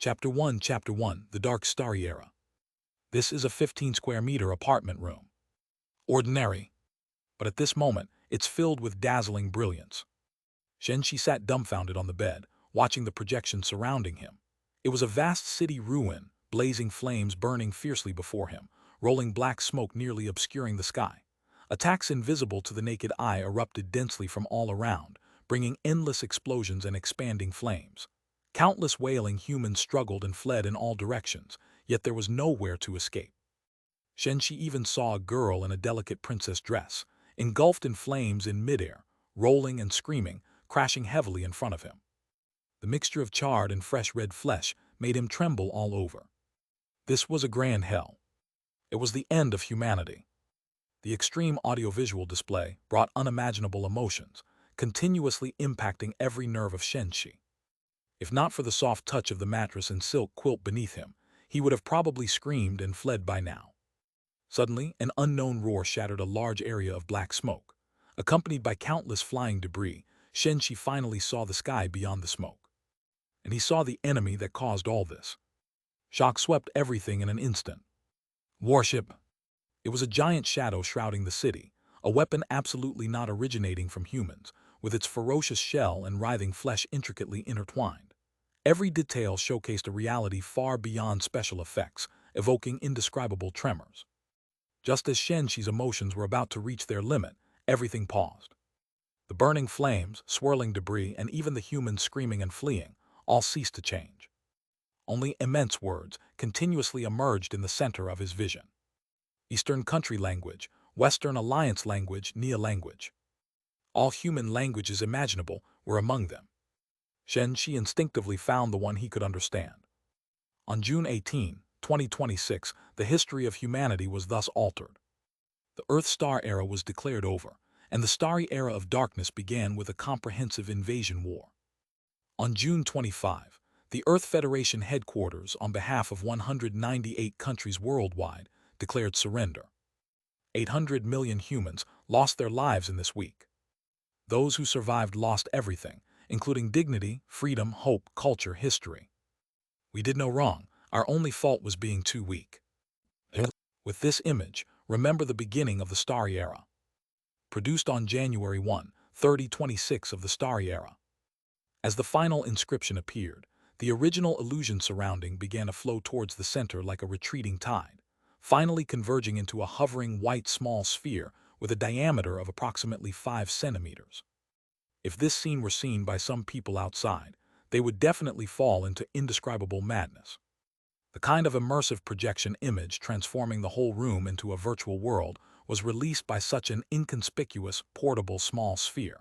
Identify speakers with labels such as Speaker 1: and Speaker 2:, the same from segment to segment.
Speaker 1: Chapter 1 The Dark Starry Era. This is a 15 square meter apartment room. Ordinary, but at this moment, it's filled with dazzling brilliance. Shen Shi sat dumbfounded on the bed, watching the projection surrounding him. It was a vast city ruin, blazing flames burning fiercely before him, rolling black smoke nearly obscuring the sky. Attacks invisible to the naked eye erupted densely from all around, bringing endless explosions and expanding flames. Countless wailing humans struggled and fled in all directions, yet there was nowhere to escape. Shen Shi even saw a girl in a delicate princess dress, engulfed in flames in midair, rolling and screaming, crashing heavily in front of him. The mixture of charred and fresh red flesh made him tremble all over. This was a grand hell. It was the end of humanity. The extreme audiovisual display brought unimaginable emotions, continuously impacting every nerve of Shen Shi. If not for the soft touch of the mattress and silk quilt beneath him, he would have probably screamed and fled by now. Suddenly, an unknown roar shattered a large area of black smoke. Accompanied by countless flying debris, Shen Shi finally saw the sky beyond the smoke. And he saw the enemy that caused all this. Shock swept everything in an instant. Warship. It was a giant shadow shrouding the city, a weapon absolutely not originating from humans, with its ferocious shell and writhing flesh intricately intertwined. Every detail showcased a reality far beyond special effects, evoking indescribable tremors. Just as Shen Shi's emotions were about to reach their limit, everything paused. The burning flames, swirling debris, and even the humans screaming and fleeing, all ceased to change. Only immense words continuously emerged in the center of his vision. Eastern Country language, Western Alliance language, Nia language. All human languages imaginable were among them. Shen Shi instinctively found the one he could understand. On June 18, 2026, the history of humanity was thus altered. The Earth-Star Era was declared over, and the Starry Era of Darkness began with a comprehensive invasion war. On June 25, the Earth Federation headquarters, on behalf of 198 countries worldwide, declared surrender. 800 million humans lost their lives in this week. Those who survived lost everything, including dignity, freedom, hope, culture, history. We did no wrong, our only fault was being too weak. With this image, remember the beginning of the Starry Era. Produced on January 1, 2026 of the Starry Era. As the final inscription appeared, the original illusion surrounding began to flow towards the center like a retreating tide, finally converging into a hovering white small sphere with a diameter of approximately 5 centimeters. If this scene were seen by some people outside, they would definitely fall into indescribable madness. The kind of immersive projection image transforming the whole room into a virtual world was released by such an inconspicuous, portable small sphere.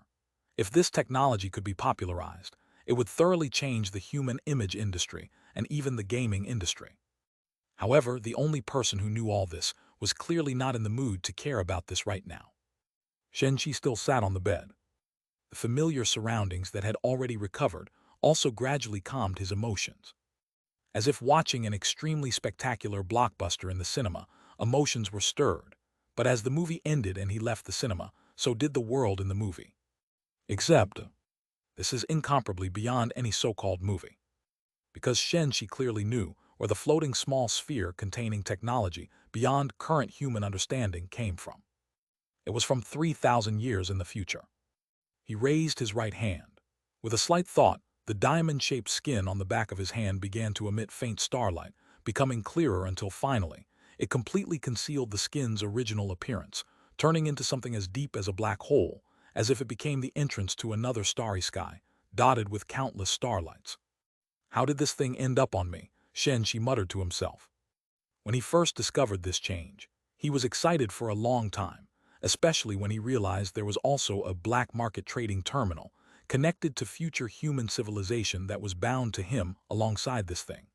Speaker 1: If this technology could be popularized, it would thoroughly change the human image industry and even the gaming industry. However, the only person who knew all this was clearly not in the mood to care about this right now. Shen Shi still sat on the bed. The familiar surroundings that had already recovered also gradually calmed his emotions. As if watching an extremely spectacular blockbuster in the cinema, emotions were stirred, but as the movie ended and he left the cinema, so did the world in the movie. Except, this is incomparably beyond any so-called movie. Because Shen Shi clearly knew where the floating small sphere containing technology beyond current human understanding came from. It was from 3,000 years in the future. He raised his right hand. With a slight thought, the diamond-shaped skin on the back of his hand began to emit faint starlight, becoming clearer until finally, it completely concealed the skin's original appearance, turning into something as deep as a black hole, as if it became the entrance to another starry sky, dotted with countless starlights. How did this thing end up on me? Shen Shi muttered to himself. When he first discovered this change, he was excited for a long time, especially when he realized there was also a black market trading terminal connected to future human civilization that was bound to him alongside this thing.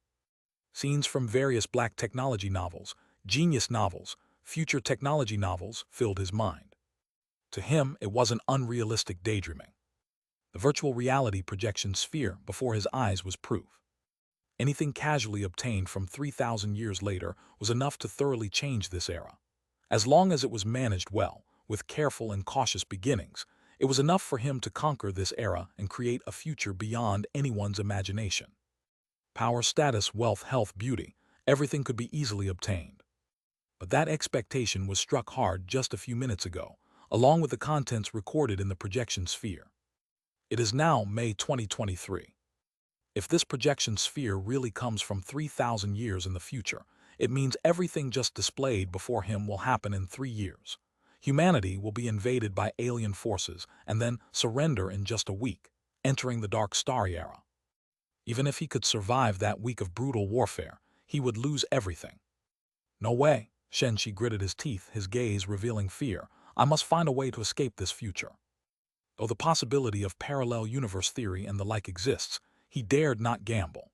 Speaker 1: Scenes from various black technology novels, genius novels, future technology novels filled his mind. To him, it wasn't unrealistic daydreaming. The virtual reality projection sphere before his eyes was proof. Anything casually obtained from 3,000 years later was enough to thoroughly change this era. As long as it was managed well, with careful and cautious beginnings, it was enough for him to conquer this era and create a future beyond anyone's imagination. Power, status, wealth, health, beauty, everything could be easily obtained. But that expectation was struck hard just a few minutes ago, along with the contents recorded in the projection sphere. It is now May 2023. If this projection sphere really comes from 3,000 years in the future, it means everything just displayed before him will happen in 3 years. Humanity will be invaded by alien forces and then surrender in just a week, entering the Dark Starry Era. Even if he could survive that week of brutal warfare, he would lose everything. No way, Shen Shi gritted his teeth, his gaze revealing fear. I must find a way to escape this future. Though the possibility of parallel universe theory and the like exists, he dared not gamble.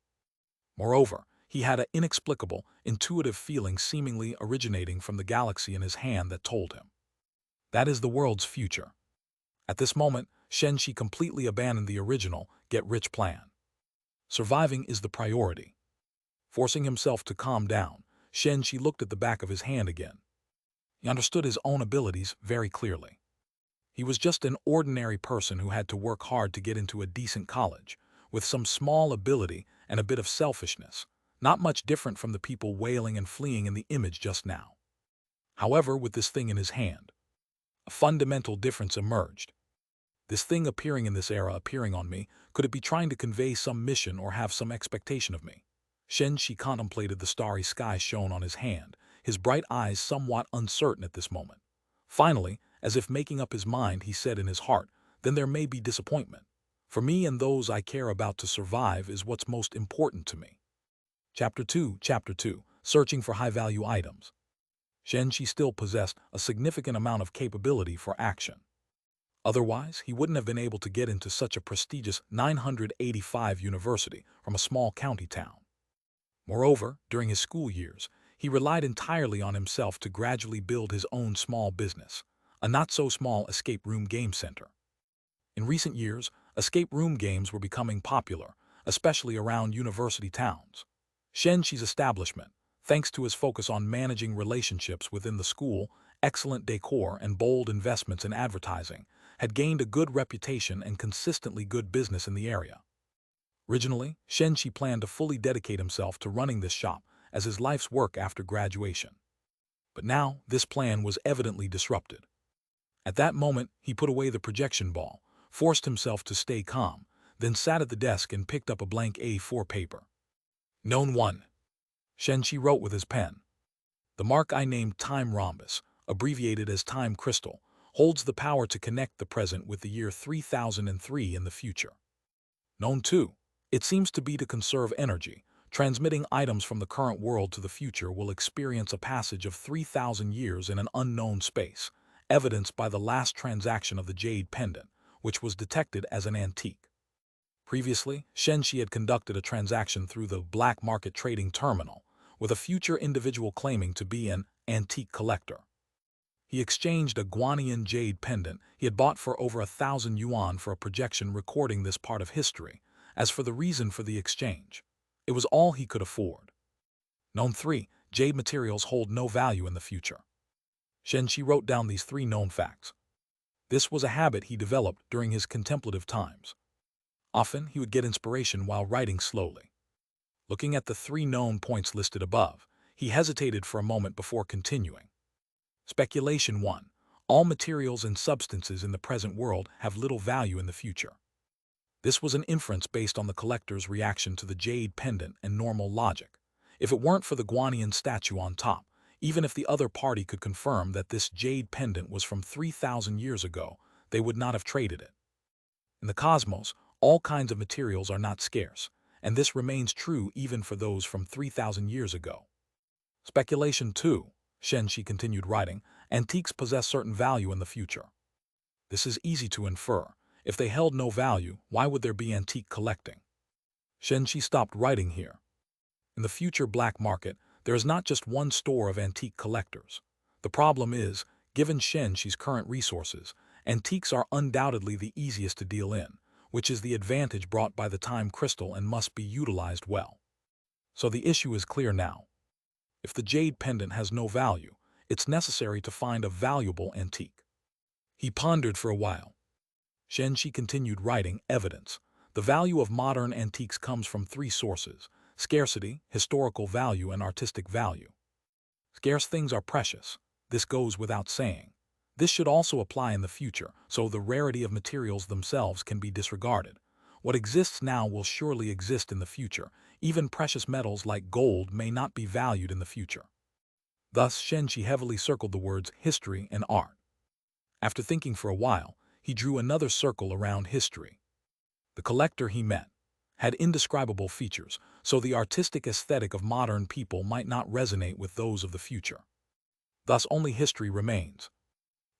Speaker 1: Moreover, he had an inexplicable, intuitive feeling seemingly originating from the galaxy in his hand that told him. That is the world's future. At this moment, Shen Shi completely abandoned the original get-rich plan. Surviving is the priority. Forcing himself to calm down, Shen Shi looked at the back of his hand again. He understood his own abilities very clearly. He was just an ordinary person who had to work hard to get into a decent college, with some small ability and a bit of selfishness, not much different from the people wailing and fleeing in the image just now. However, with this thing in his hand, a fundamental difference emerged. This thing appearing in this era, appearing on me, could it be trying to convey some mission or have some expectation of me? Shen Shi contemplated the starry sky shown on his hand, his bright eyes somewhat uncertain at this moment. Finally, as if making up his mind, he said in his heart, then there may be disappointment. For me and those I care about to survive is what's most important to me. Chapter 2, Searching for High-Value Items. Shen Shi still possessed a significant amount of capability for action. Otherwise, he wouldn't have been able to get into such a prestigious 985 university from a small county town. Moreover, during his school years, he relied entirely on himself to gradually build his own small business, a not-so-small escape room game center. In recent years, escape room games were becoming popular, especially around university towns. Shen Shi's establishment, thanks to his focus on managing relationships within the school, excellent decor, and bold investments in advertising, had gained a good reputation and consistently good business in the area. Originally, Shen Shi planned to fully dedicate himself to running this shop as his life's work after graduation. But now, this plan was evidently disrupted. At that moment, he put away the projection ball, forced himself to stay calm, then sat at the desk and picked up a blank A4 paper. Known 1. Shen Shi wrote with his pen. The mark I named Time Rhombus, abbreviated as Time Crystal, holds the power to connect the present with the year 3003 in the future. Known 2. It seems to be to conserve energy. Transmitting items from the current world to the future will experience a passage of 3,000 years in an unknown space, evidenced by the last transaction of the Jade pendant, which was detected as an antique. Previously, Shen Shi had conducted a transaction through the black market trading terminal, with a future individual claiming to be an antique collector. He exchanged a Guanian Jade pendant he had bought for over 1,000 yuan for a projection recording this part of history. As for the reason for the exchange, it was all he could afford. Known 3. Jade materials hold no value in the future. Shen Shi wrote down these 3 known facts. This was a habit he developed during his contemplative times. Often, he would get inspiration while writing slowly. Looking at the 3 known points listed above, he hesitated for a moment before continuing. Speculation 1. All materials and substances in the present world have little value in the future. This was an inference based on the collector's reaction to the Jade pendant and normal logic. If it weren't for the Guanian statue on top, even if the other party could confirm that this Jade pendant was from 3,000 years ago, they would not have traded it. In the cosmos, all kinds of materials are not scarce, and this remains true even for those from 3,000 years ago. Speculation 2. Shen Shi continued writing, antiques possess certain value in the future. This is easy to infer. If they held no value, why would there be antique collecting? Shen Shi stopped writing here. In the future black market, there is not just one store of antique collectors. The problem is, given Shen Shi's current resources, antiques are undoubtedly the easiest to deal in, which is the advantage brought by the time crystal and must be utilized well. So the issue is clear now. If the Jade pendant has no value, it's necessary to find a valuable antique. He pondered for a while. Shen Shi continued writing, evidence. The value of modern antiques comes from 3 sources: Scarcity, historical value, and artistic value. Scarce things are precious. This goes without saying. This should also apply in the future, so the rarity of materials themselves can be disregarded. What exists now will surely exist in the future. Even precious metals like gold may not be valued in the future. Thus, Shen Shi heavily circled the words history and art. After thinking for a while, he drew another circle around history. The collector he met had indescribable features, so the artistic aesthetic of modern people might not resonate with those of the future. Thus only history remains.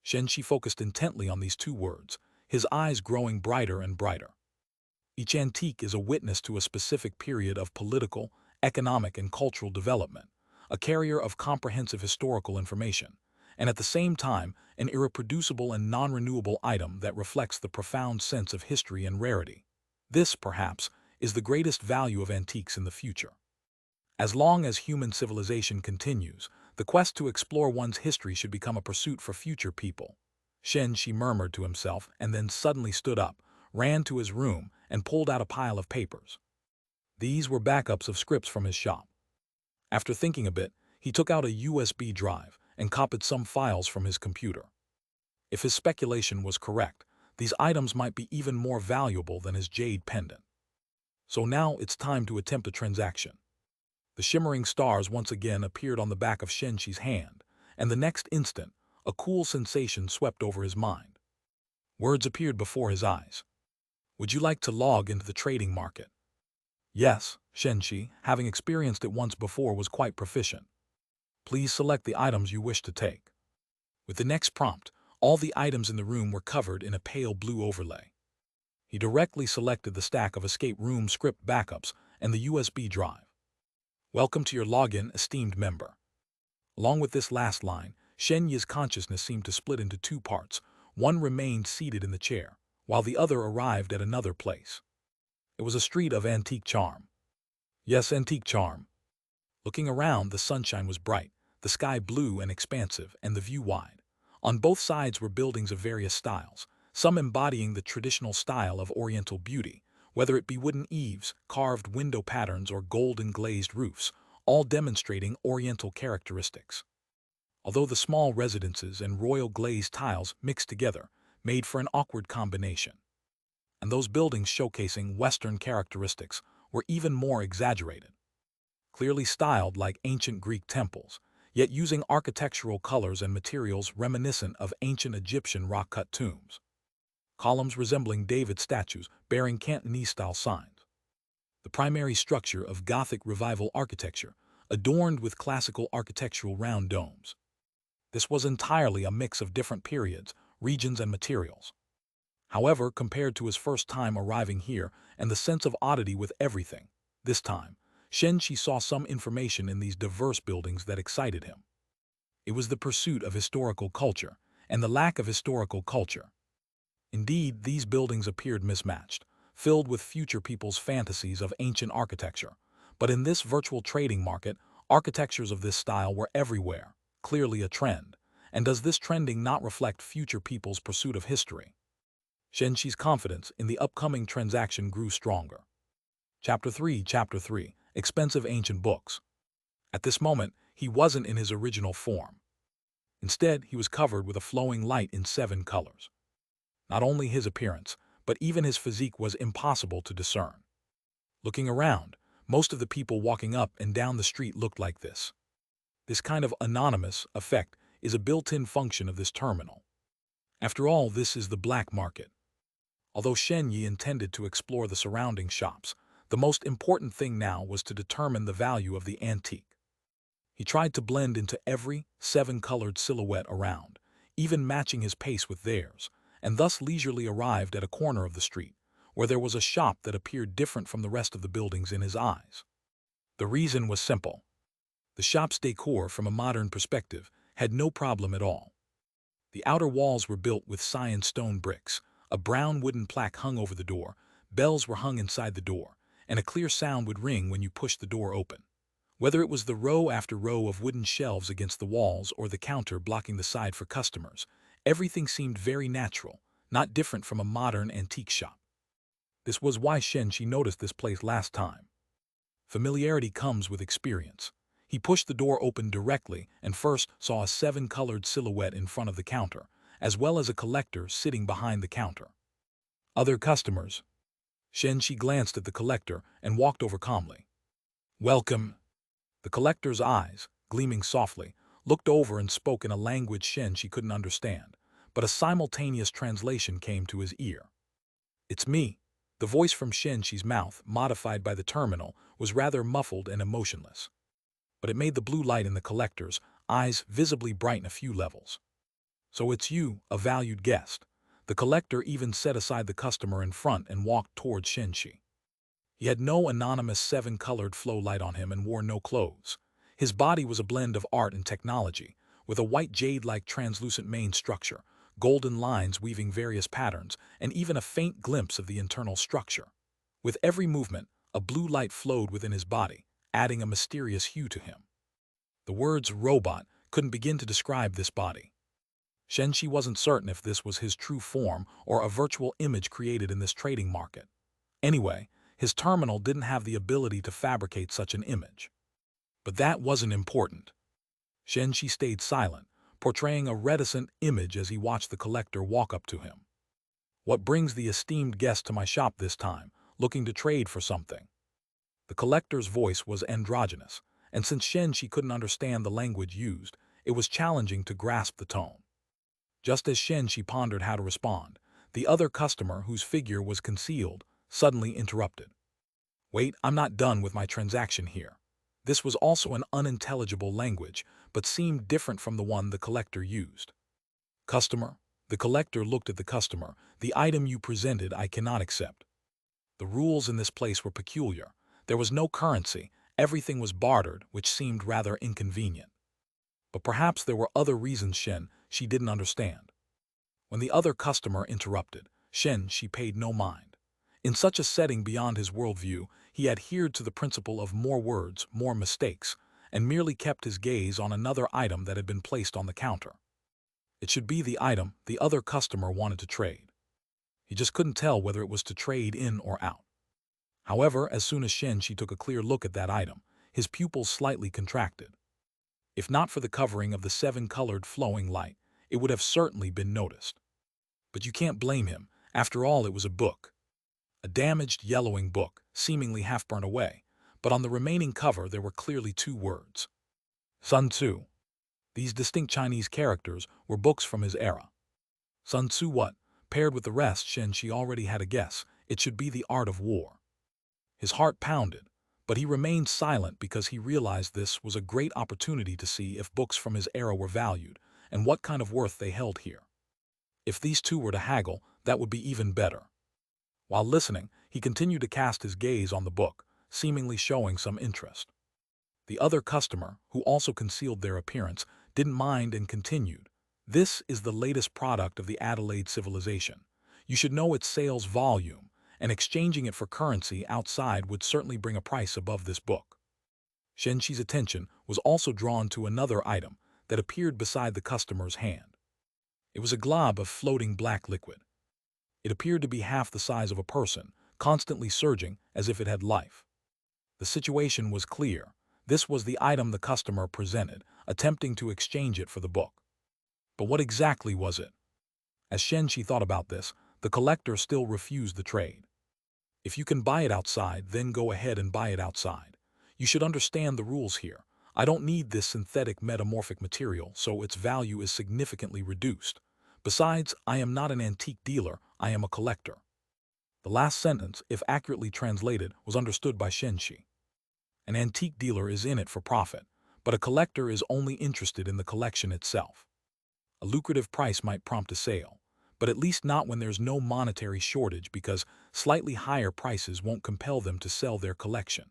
Speaker 1: Shen Shi focused intently on these two words, his eyes growing brighter and brighter. Each antique is a witness to a specific period of political, economic, and cultural development, a carrier of comprehensive historical information, and at the same time, an irreproducible and non-renewable item that reflects the profound sense of history and rarity. This, perhaps, is the greatest value of antiques in the future. As long as human civilization continues, the quest to explore one's history should become a pursuit for future people. Shen Shi murmured to himself and then suddenly stood up, ran to his room, and pulled out a pile of papers. These were backups of scripts from his shop. After thinking a bit, he took out a USB drive and copied some files from his computer. If his speculation was correct, these items might be even more valuable than his jade pendant. So now it's time to attempt a transaction. The shimmering stars once again appeared on the back of Shen Shi's hand, and the next instant, a cool sensation swept over his mind. Words appeared before his eyes. Would you like to log into the trading market? Yes, Shen Shi, having experienced it once before, was quite proficient. Please select the items you wish to take. With the next prompt, all the items in the room were covered in a pale blue overlay. He directly selected the stack of escape room script backups and the USB drive. Welcome to your login, esteemed member. Along with this last line, Shen Yi's consciousness seemed to split into two parts. One remained seated in the chair, while the other arrived at another place. It was a street of antique charm. Yes, antique charm. Looking around, the sunshine was bright, the sky blue and expansive, and the view wide. On both sides were buildings of various styles, some embodying the traditional style of Oriental beauty, whether it be wooden eaves, carved window patterns, or golden glazed roofs, all demonstrating Oriental characteristics. Although the small residences and royal glazed tiles mixed together made for an awkward combination. And those buildings showcasing Western characteristics were even more exaggerated. Clearly styled like ancient Greek temples, yet using architectural colors and materials reminiscent of ancient Egyptian rock-cut tombs. Columns resembling David statues bearing Cantonese-style signs. The primary structure of Gothic Revival architecture, adorned with classical architectural round domes. This was entirely a mix of different periods, regions, and materials. However, compared to his first time arriving here and the sense of oddity with everything, this time, Shen Shi saw some information in these diverse buildings that excited him. It was the pursuit of historical culture and the lack of historical culture. Indeed, these buildings appeared mismatched, filled with future people's fantasies of ancient architecture. But in this virtual trading market, architectures of this style were everywhere, clearly a trend. And does this trending not reflect future people's pursuit of history? Shen Shi's confidence in the upcoming transaction grew stronger. Chapter 3 Expensive Ancient Books. At this moment, he wasn't in his original form. Instead, he was covered with a flowing light in 7 colors. Not only his appearance, but even his physique was impossible to discern. Looking around, most of the people walking up and down the street looked like this. This kind of anonymous effect is a built-in function of this terminal. After all, this is the black market. Although Shen Yi intended to explore the surrounding shops, the most important thing now was to determine the value of the antique. He tried to blend into every 7-colored silhouette around, even matching his pace with theirs, and thus leisurely arrived at a corner of the street, where there was a shop that appeared different from the rest of the buildings in his eyes. The reason was simple. The shop's decor, from a modern perspective, had no problem at all. The outer walls were built with cyan stone bricks, a brown wooden plaque hung over the door, bells were hung inside the door, and a clear sound would ring when you pushed the door open. Whether it was the row after row of wooden shelves against the walls or the counter blocking the side for customers, everything seemed very natural, not different from a modern antique shop. This was why Shen Shi noticed this place last time. Familiarity comes with experience. He pushed the door open directly and first saw a seven-colored silhouette in front of the counter, as well as a collector sitting behind the counter. Other customers. Shen Shi glanced at the collector and walked over calmly. Welcome. The collector's eyes, gleaming softly, looked over and spoke in a language Shen Shi couldn't understand, but a simultaneous translation came to his ear. It's me. The voice from Shen Shi's mouth, modified by the terminal, was rather muffled and emotionless. But it made the blue light in the collector's eyes visibly brighten a few levels. So it's you, a valued guest. The collector even set aside the customer in front and walked towards Shen Shi. He had no anonymous seven-colored flow light on him and wore no clothes. His body was a blend of art and technology, with a white jade-like translucent main structure, golden lines weaving various patterns, and even a faint glimpse of the internal structure. With every movement, a blue light flowed within his body, adding a mysterious hue to him. The words robot couldn't begin to describe this body. Shen Shi wasn't certain if this was his true form or a virtual image created in this trading market. Anyway, his terminal didn't have the ability to fabricate such an image. But that wasn't important. Shen Shi stayed silent, portraying a reticent image as he watched the collector walk up to him. What brings the esteemed guest to my shop this time, looking to trade for something? The collector's voice was androgynous, and since Shen Shi couldn't understand the language used, it was challenging to grasp the tone. Just as Shen Shi pondered how to respond, the other customer, whose figure was concealed, suddenly interrupted. Wait, I'm not done with my transaction here. This was also an unintelligible language, but seemed different from the one the collector used. Customer. The collector looked at the customer. The item you presented I cannot accept. The rules in this place were peculiar. There was no currency. Everything was bartered, which seemed rather inconvenient. But perhaps there were other reasons Shen Shi didn't understand. When the other customer interrupted, Shen Shi paid no mind. In such a setting beyond his worldview, he adhered to the principle of more words, more mistakes, and merely kept his gaze on another item that had been placed on the counter. It should be the item the other customer wanted to trade. He just couldn't tell whether it was to trade in or out. However, as soon as Shen Shi took a clear look at that item, his pupils slightly contracted. If not for the covering of the seven-colored flowing light, it would have certainly been noticed. But you can't blame him. After all, it was a book. A damaged, yellowing book, seemingly half burnt away, but on the remaining cover there were clearly two words. Sun Tzu. These distinct Chinese characters were books from his era. Sun Tzu what? Paired with the rest, Shen Shi already had a guess. It should be the art of war. His heart pounded, but he remained silent because he realized this was a great opportunity to see if books from his era were valued and what kind of worth they held here. If these two were to haggle, that would be even better. While listening, he continued to cast his gaze on the book, seemingly showing some interest. The other customer, who also concealed their appearance, didn't mind and continued. This is the latest product of the Adelaide civilization. You should know its sales volume, and exchanging it for currency outside would certainly bring a price above this book. Shen Shi's attention was also drawn to another item that appeared beside the customer's hand. It was a glob of floating black liquid. It appeared to be half the size of a person, constantly surging as if it had life. The situation was clear. This was the item the customer presented, attempting to exchange it for the book. But what exactly was it? As Shen Shi thought about this, the collector still refused the trade. If you can buy it outside, then go ahead and buy it outside. You should understand the rules here. I don't need this synthetic metamorphic material, so its value is significantly reduced. Besides, I am not an antique dealer, I am a collector. The last sentence, if accurately translated, was understood by Shen Shi. An antique dealer is in it for profit, but a collector is only interested in the collection itself. A lucrative price might prompt a sale, but at least not when there's no monetary shortage because slightly higher prices won't compel them to sell their collection.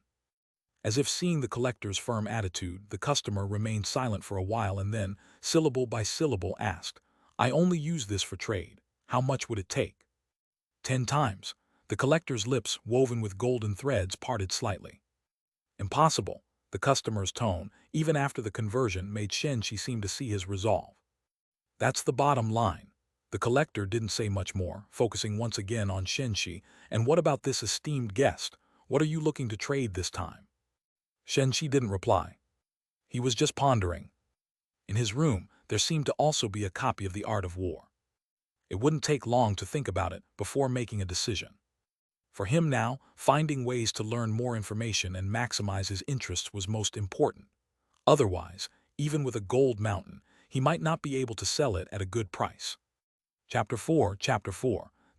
Speaker 1: As if seeing the collector's firm attitude, the customer remained silent for a while and then, syllable by syllable, asked, I only use this for trade. How much would it take? 10 times. The collector's lips, woven with golden threads, parted slightly. Impossible. The customer's tone, even after the conversion, made Shen Shi seem to see his resolve. That's the bottom line. The collector didn't say much more, focusing once again on Shen Shi. And what about this esteemed guest? What are you looking to trade this time? Shen Shi didn't reply. He was just pondering. In his room, there seemed to also be a copy of The Art of War. It wouldn't take long to think about it before making a decision. For him now, finding ways to learn more information and maximize his interests was most important. Otherwise, even with a gold mountain, he might not be able to sell it at a good price. Chapter 4,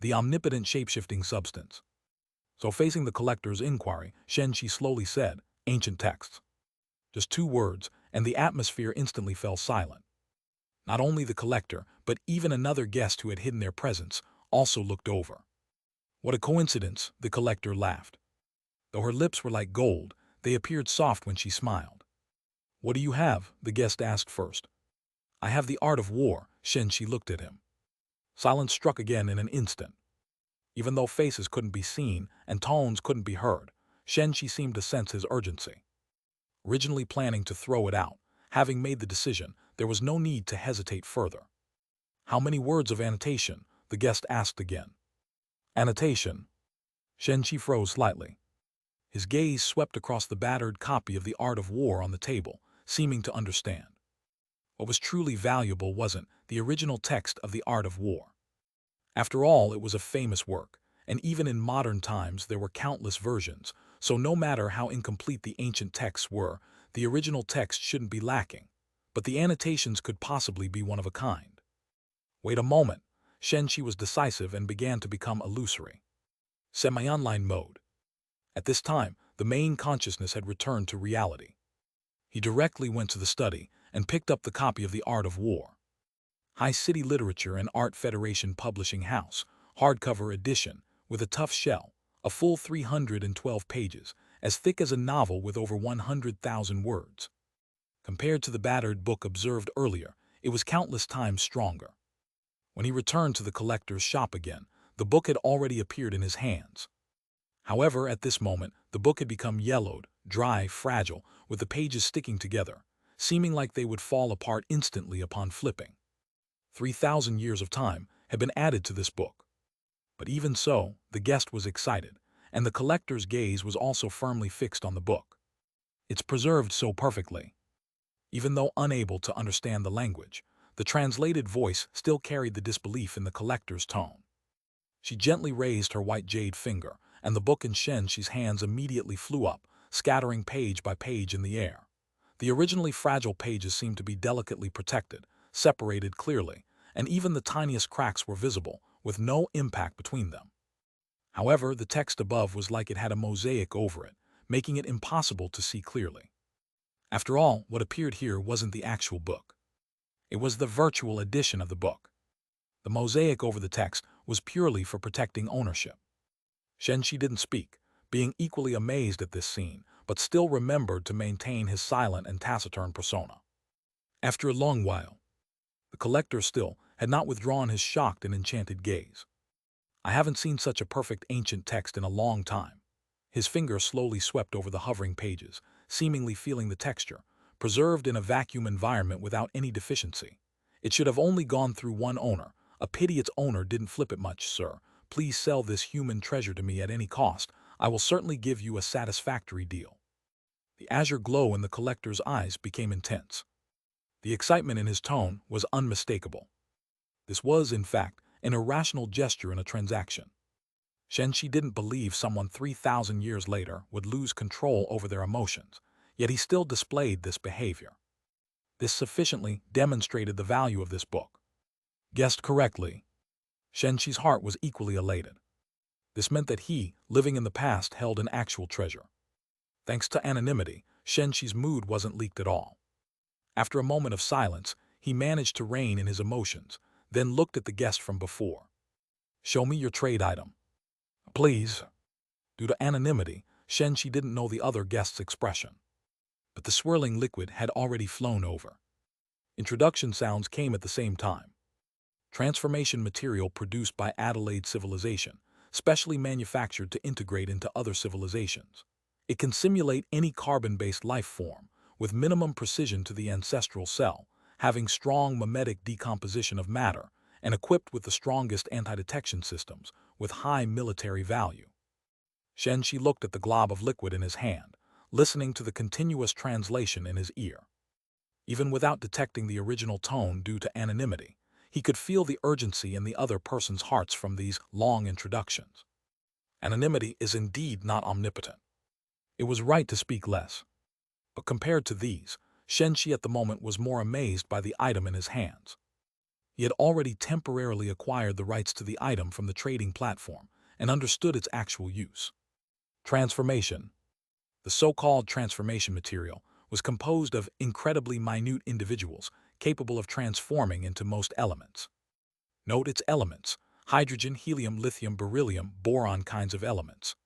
Speaker 1: The Omnipotent Shapeshifting Substance. So facing the collector's inquiry, Shen Shi slowly said, "Ancient texts." Just 2 words, and the atmosphere instantly fell silent. Not only the collector, but even another guest who had hidden their presence, also looked over. What a coincidence, the collector laughed. Though her lips were like gold, they appeared soft when she smiled. "What do you have?" the guest asked first. "I have The Art of War." Shen Shi looked at him. Silence struck again in an instant. Even though faces couldn't be seen and tones couldn't be heard, Shen Shi seemed to sense his urgency. Originally planning to throw it out, having made the decision, there was no need to hesitate further. "How many words of annotation?" the guest asked again. "Annotation?" Shen Shi froze slightly. His gaze swept across the battered copy of The Art of War on the table, seeming to understand. What was truly valuable wasn't the original text of The Art of War. After all, it was a famous work, and even in modern times there were countless versions, so no matter how incomplete the ancient texts were, the original text shouldn't be lacking, but the annotations could possibly be one of a kind. Wait a moment. Shen Shi was decisive and began to become illusory. Semi-online mode. At this time, the main consciousness had returned to reality. He directly went to the study and picked up the copy of The Art of War. High City Literature and Art Federation Publishing House, hardcover edition, with a tough shell, a full 312 pages, as thick as a novel with over 100,000 words. Compared to the battered book observed earlier, it was countless times stronger. When he returned to the collector's shop again, the book had already appeared in his hands. However, at this moment, the book had become yellowed, dry, fragile, with the pages sticking together, seeming like they would fall apart instantly upon flipping. 3,000 years of time had been added to this book. But even so, the guest was excited, and the collector's gaze was also firmly fixed on the book. It's preserved so perfectly. Even though unable to understand the language, the translated voice still carried the disbelief in the collector's tone. She gently raised her white jade finger, and the book in Shen Shi's hands immediately flew up, scattering page by page in the air. The originally fragile pages seemed to be delicately protected, separated clearly, and even the tiniest cracks were visible, with no impact between them. However, the text above was like it had a mosaic over it, making it impossible to see clearly. After all, what appeared here wasn't the actual book. It was the virtual edition of the book. The mosaic over the text was purely for protecting ownership. Shen Shi didn't speak, being equally amazed at this scene, but still remembered to maintain his silent and taciturn persona. After a long while, the collector still had not withdrawn his shocked and enchanted gaze. "I haven't seen such a perfect ancient text in a long time." His finger slowly swept over the hovering pages, seemingly feeling the texture, preserved in a vacuum environment without any deficiency. "It should have only gone through one owner. A pity its owner didn't flip it much, sir. Please sell this human treasure to me at any cost. I will certainly give you a satisfactory deal." The azure glow in the collector's eyes became intense. The excitement in his tone was unmistakable. This was, in fact, an irrational gesture in a transaction. Shen Shi didn't believe someone 3,000 years later would lose control over their emotions, yet he still displayed this behavior. This sufficiently demonstrated the value of this book. Guessed correctly. Shen Shi's heart was equally elated. This meant that he, living in the past, held an actual treasure. Thanks to anonymity, Shen Shi's mood wasn't leaked at all. After a moment of silence, he managed to rein in his emotions, then looked at the guest from before. "Show me your trade item." "Please." Due to anonymity, Shen Shi didn't know the other guest's expression. But the swirling liquid had already flown over. Introduction sounds came at the same time. Transformation material produced by Adelaide civilization, specially manufactured to integrate into other civilizations. It can simulate any carbon-based life form, with minimum precision to the ancestral cell, having strong mimetic decomposition of matter, and equipped with the strongest anti-detection systems, with high military value. Shen Shi looked at the glob of liquid in his hand, listening to the continuous translation in his ear. Even without detecting the original tone due to anonymity, he could feel the urgency in the other person's hearts from these long introductions. Anonymity is indeed not omnipotent. It was right to speak less. But compared to these, Shen Shi at the moment was more amazed by the item in his hands. He had already temporarily acquired the rights to the item from the trading platform and understood its actual use. Transformation. The so-called transformation material was composed of incredibly minute individuals capable of transforming into most elements. Note its elements: hydrogen, helium, lithium, beryllium, boron kinds of elements.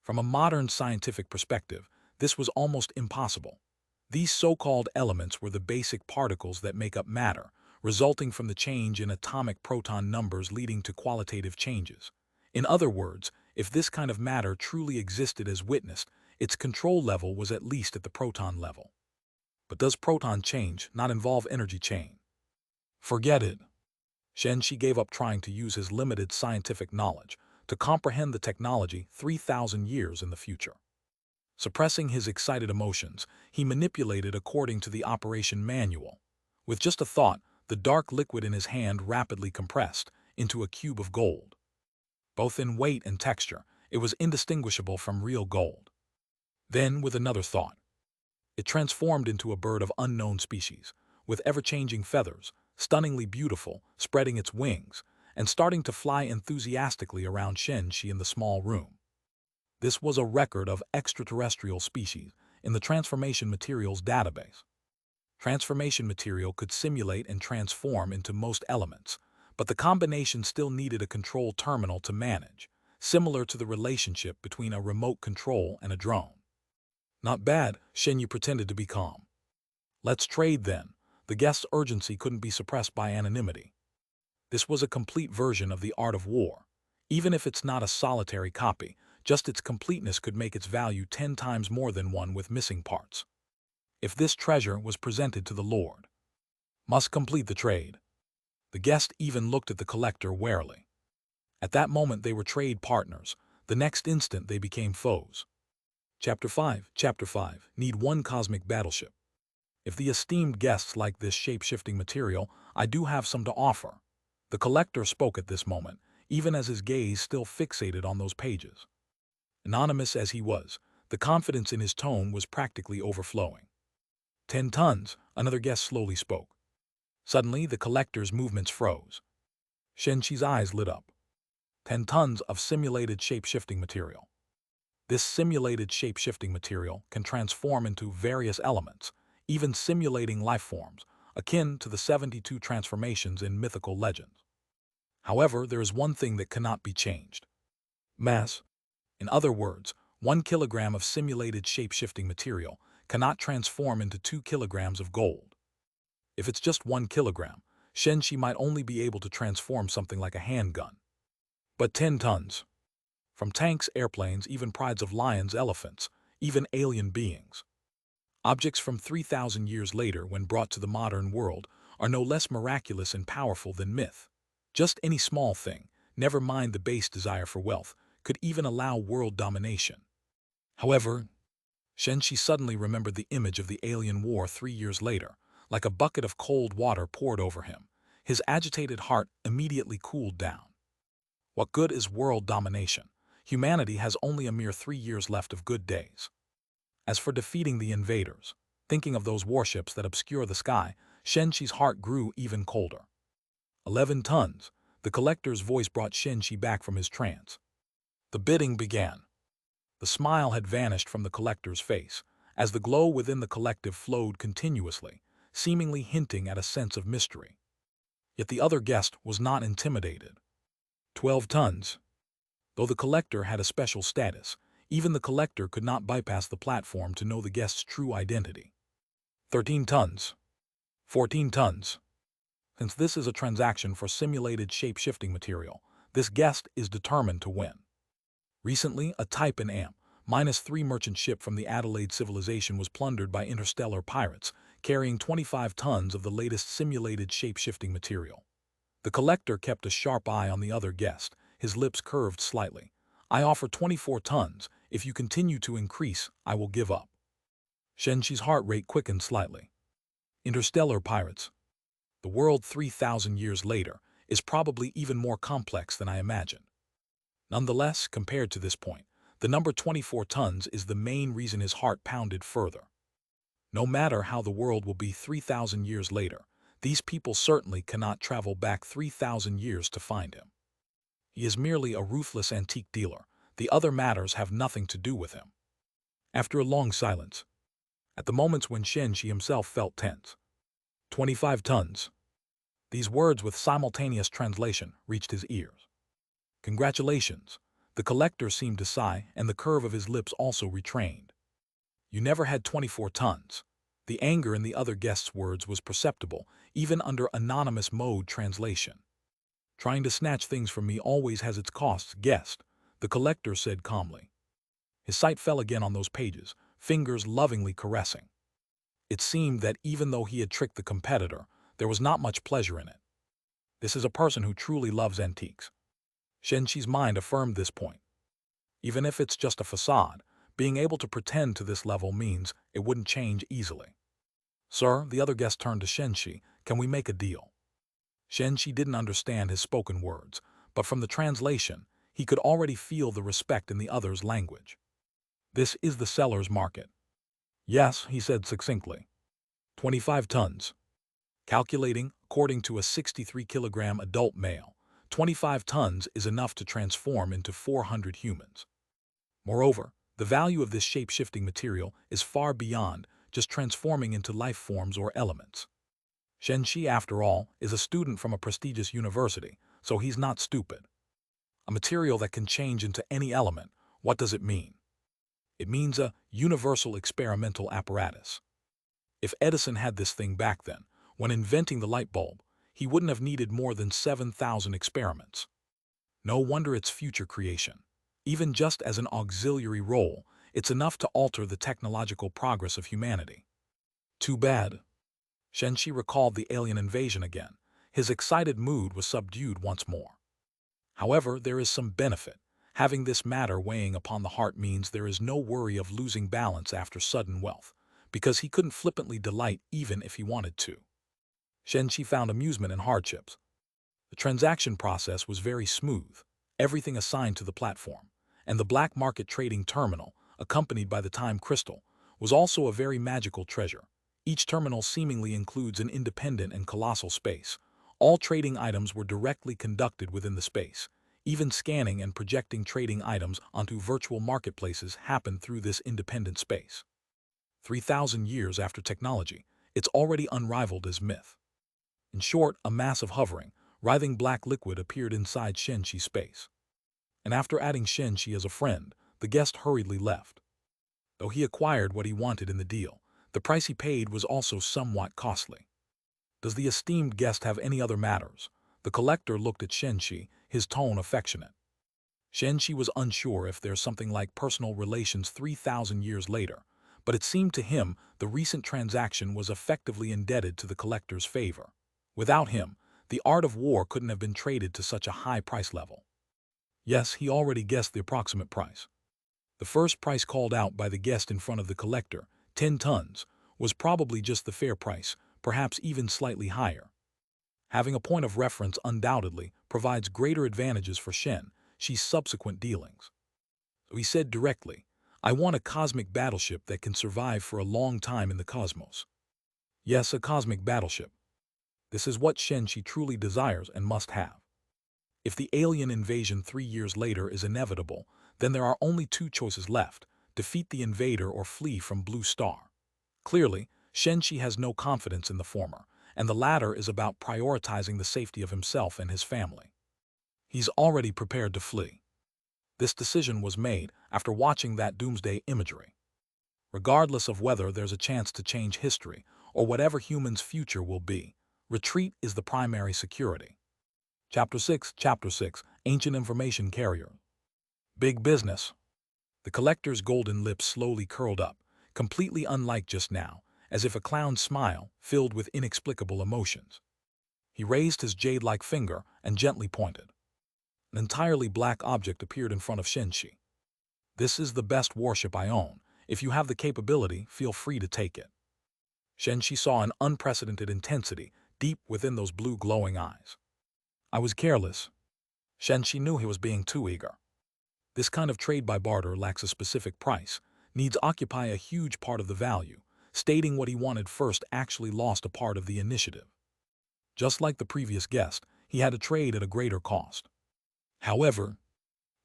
Speaker 1: From a modern scientific perspective, this was almost impossible. These so-called elements were the basic particles that make up matter, resulting from the change in atomic proton numbers leading to qualitative changes. In other words, if this kind of matter truly existed as witnessed, its control level was at least at the proton level. But does proton change not involve energy chain? Forget it. Shen Shi gave up trying to use his limited scientific knowledge to comprehend the technology 3,000 years in the future. Suppressing his excited emotions, he manipulated according to the operation manual. With just a thought, the dark liquid in his hand rapidly compressed into a cube of gold. Both in weight and texture, it was indistinguishable from real gold. Then, with another thought, it transformed into a bird of unknown species, with ever-changing feathers, stunningly beautiful, spreading its wings, and starting to fly enthusiastically around Shen Shi in the small room. This was a record of extraterrestrial species in the transformation materials database. Transformation material could simulate and transform into most elements, but the combination still needed a control terminal to manage, similar to the relationship between a remote control and a drone. Not bad, Shen Yi pretended to be calm. Let's trade then. The guest's urgency couldn't be suppressed by anonymity. This was a complete version of the art of war. Even if it's not a solitary copy, just its completeness could make its value 10 times more than one with missing parts. If this treasure was presented to the Lord, must complete the trade. The guest even looked at the collector warily. At that moment they were trade partners. The next instant they became foes. Chapter 5. Need one cosmic battleship. If the esteemed guests like this shape-shifting material, I do have some to offer. The collector spoke at this moment, even as his gaze still fixated on those pages. Anonymous as he was, the confidence in his tone was practically overflowing. 10 tons, another guest slowly spoke. Suddenly, the collector's movements froze. Shen Shi's eyes lit up. 10 tons of simulated shape-shifting material. This simulated shape-shifting material can transform into various elements, even simulating life forms, akin to the 72 transformations in mythical legends. However, there is one thing that cannot be changed: mass. In other words, 1 kilogram of simulated shape-shifting material cannot transform into 2 kilograms of gold. If it's just 1 kilogram, Shen Shi might only be able to transform something like a handgun. But 10 tons. From tanks, airplanes, even prides of lions, elephants, even alien beings. Objects from 3,000 years later, when brought to the modern world, are no less miraculous and powerful than myth. Just any small thing, never mind the base desire for wealth, could even allow world domination. However, Shen Shi suddenly remembered the image of the alien war 3 years later, like a bucket of cold water poured over him. His agitated heart immediately cooled down. What good is world domination? Humanity has only a mere 3 years left of good days. As for defeating the invaders, thinking of those warships that obscure the sky, Shen Shi's heart grew even colder. 11 tons. The collector's voice brought Shen Shi back from his trance. The bidding began. The smile had vanished from the collector's face, as the glow within the collective flowed continuously, seemingly hinting at a sense of mystery. Yet the other guest was not intimidated. 12 tons. Though the collector had a special status, even the collector could not bypass the platform to know the guest's true identity. 13 tons. 14 tons. Since this is a transaction for simulated shape-shifting material, this guest is determined to win. Recently, a Type N Amp -3 merchant ship from the Adelaide civilization was plundered by interstellar pirates, carrying 25 tons of the latest simulated shape-shifting material. The collector kept a sharp eye on the other guest, his lips curved slightly. I offer 24 tons. If you continue to increase, I will give up. Shen Shi's heart rate quickened slightly. Interstellar pirates. The world 3,000 years later is probably even more complex than I imagined. Nonetheless, compared to this point, the number 24 tons is the main reason his heart pounded further. No matter how the world will be 3,000 years later, these people certainly cannot travel back 3,000 years to find him. He is merely a ruthless antique dealer. The other matters have nothing to do with him. After a long silence, at the moments when Shen Shi himself felt tense, 25 tons. These words with simultaneous translation reached his ears. Congratulations. The collector seemed to sigh, and the curve of his lips also retrained. You never had 24 tons. The anger in the other guest's words was perceptible, even under anonymous mode translation. Trying to snatch things from me always has its costs, guest, the collector said calmly. His sight fell again on those pages, fingers lovingly caressing. It seemed that even though he had tricked the competitor, there was not much pleasure in it. This is a person who truly loves antiques. Shen Shi's mind affirmed this point. Even if it's just a facade, being able to pretend to this level means it wouldn't change easily. Sir, the other guest turned to Shen Shi, can we make a deal? Shen Shi didn't understand his spoken words, but from the translation, he could already feel the respect in the other's language. This is the seller's market. Yes, he said succinctly. 25 tons. Calculating, according to a 63-kilogram adult male, 25 tons is enough to transform into 400 humans. Moreover, the value of this shape-shifting material is far beyond just transforming into life forms or elements. Shen Shi, after all, is a student from a prestigious university, so he's not stupid. A material that can change into any element, what does it mean? It means a universal experimental apparatus. If Edison had this thing back then, when inventing the light bulb, he wouldn't have needed more than 7,000 experiments. No wonder it's future creation. Even just as an auxiliary role, it's enough to alter the technological progress of humanity. Too bad. Shen Shi recalled the alien invasion again. His excited mood was subdued once more. However, there is some benefit. Having this matter weighing upon the heart means there is no worry of losing balance after sudden wealth, because he couldn't flippantly delight even if he wanted to. Shen Shi found amusement in hardships. The transaction process was very smooth, everything assigned to the platform, and the black market trading terminal, accompanied by the time crystal, was also a very magical treasure. Each terminal seemingly includes an independent and colossal space. All trading items were directly conducted within the space. Even scanning and projecting trading items onto virtual marketplaces happened through this independent space. 3,000 years after technology, it's already unrivaled as myth. In short, a mass of hovering, writhing black liquid appeared inside Shen Shi's space. And after adding Shen Shi as a friend, the guest hurriedly left. Though he acquired what he wanted in the deal, the price he paid was also somewhat costly. Does the esteemed guest have any other matters? The collector looked at Shen Shi, his tone affectionate. Shen Shi was unsure if there's something like personal relations 3,000 years later, but it seemed to him the recent transaction was effectively indebted to the collector's favor. Without him, the art of war couldn't have been traded to such a high price level. Yes, he already guessed the approximate price. The first price called out by the guest in front of the collector, 10 tons, was probably just the fair price, perhaps even slightly higher. Having a point of reference undoubtedly provides greater advantages for Shen Shi's subsequent dealings. So he said directly, I want a cosmic battleship that can survive for a long time in the cosmos. Yes, a cosmic battleship. This is what Shen Shi truly desires and must have. If the alien invasion 3 years later is inevitable, then there are only two choices left: defeat the invader or flee from Blue Star. Clearly, Shen Shi has no confidence in the former, and the latter is about prioritizing the safety of himself and his family. He's already prepared to flee. This decision was made after watching that doomsday imagery. Regardless of whether there's a chance to change history or whatever human's future will be, retreat is the primary security. Chapter 6, Ancient Information Carrier. Big business. The collector's golden lips slowly curled up, completely unlike just now, as if a clown's smile filled with inexplicable emotions. He raised his jade-like finger and gently pointed. An entirely black object appeared in front of Shen Shi. This is the best warship I own. If you have the capability, feel free to take it. Shen Shi saw an unprecedented intensity deep within those blue glowing eyes. I was careless. Shen Shi knew he was being too eager. This kind of trade by barter lacks a specific price, needs occupy a huge part of the value. Stating what he wanted first actually lost a part of the initiative. Just like the previous guest, he had to trade at a greater cost. However,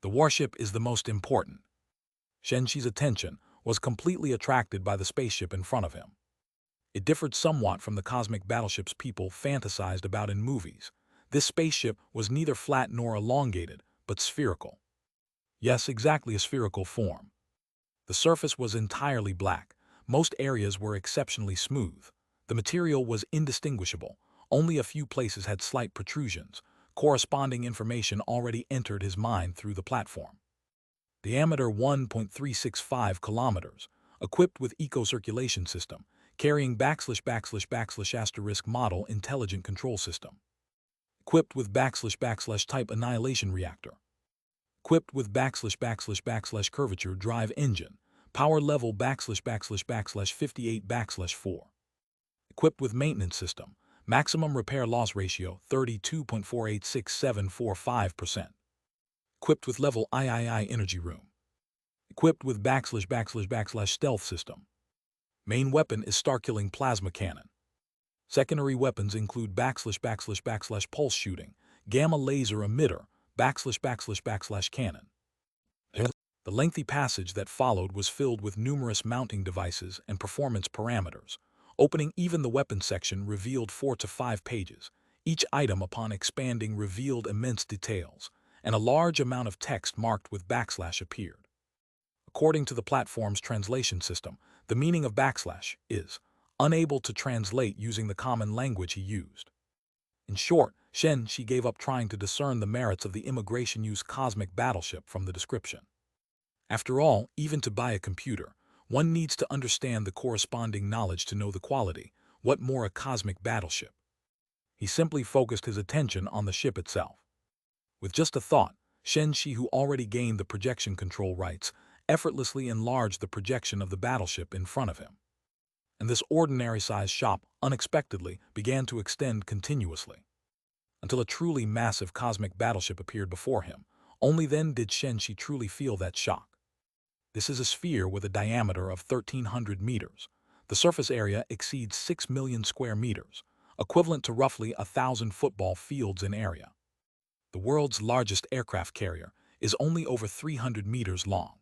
Speaker 1: the warship is the most important. Shen Shi's attention was completely attracted by the spaceship in front of him. It differed somewhat from the cosmic battleships people fantasized about in movies. This spaceship was neither flat nor elongated, but spherical. Yes, exactly a spherical form. The surface was entirely black. Most areas were exceptionally smooth. The material was indistinguishable. Only a few places had slight protrusions. Corresponding information already entered his mind through the platform. Diameter 1.365 kilometers, equipped with eco-circulation system, carrying \\\\* model intelligent control system. Equipped with \\\\ type annihilation reactor. Equipped with \\\\ curvature drive engine, power level \\\\58 Equipped with maintenance system, maximum repair loss ratio 32.486745%. Equipped with level III energy room. Equipped with \\\\ stealth system. Main weapon is star-killing plasma cannon. Secondary weapons include \\\\ pulse shooting, gamma laser emitter, \\\\ cannon. The lengthy passage that followed was filled with numerous mounting devices and performance parameters. Opening even the weapons section revealed 4 to 5 pages. Each item upon expanding revealed immense details, and a large amount of text marked with / appeared. According to the platform's translation system, the meaning of / is unable to translate using the common language he used. In short, Shen Shi gave up trying to discern the merits of the immigration-use cosmic battleship from the description. After all, even to buy a computer, one needs to understand the corresponding knowledge to know the quality, what more a cosmic battleship. He simply focused his attention on the ship itself. With just a thought, Shen Shi, who already gained the projection control rights, effortlessly enlarged the projection of the battleship in front of him. And this ordinary-sized shop unexpectedly began to extend continuously, until a truly massive cosmic battleship appeared before him. Only then did Shen Shi truly feel that shock. This is a sphere with a diameter of 1,300 meters. The surface area exceeds 6 million square meters, equivalent to roughly 1,000 football fields in area. The world's largest aircraft carrier is only over 300 meters long.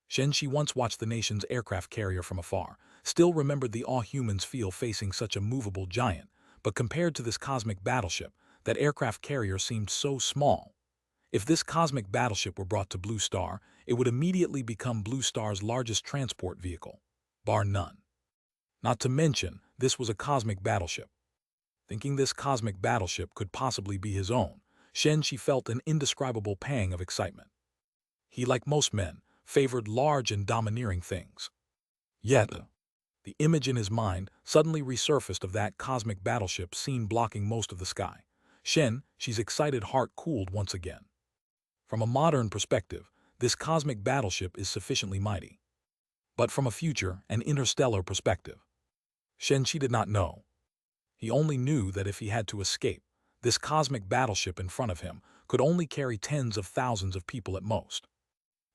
Speaker 1: Shen Shi once watched the nation's aircraft carrier from afar, still remembered the awe humans feel facing such a movable giant, but compared to this cosmic battleship, that aircraft carrier seemed so small. If this cosmic battleship were brought to Blue Star, it would immediately become Blue Star's largest transport vehicle, bar none. Not to mention, this was a cosmic battleship. Thinking this cosmic battleship could possibly be his own, Shen Shi felt an indescribable pang of excitement. He, like most men, favored large and domineering things. Yet, the image in his mind suddenly resurfaced of that cosmic battleship seen blocking most of the sky. Shen Shi's excited heart cooled once again. From a modern perspective, this cosmic battleship is sufficiently mighty. But from a future and interstellar perspective, Shen Shi did not know. He only knew that if he had to escape, this cosmic battleship in front of him could only carry tens of thousands of people at most.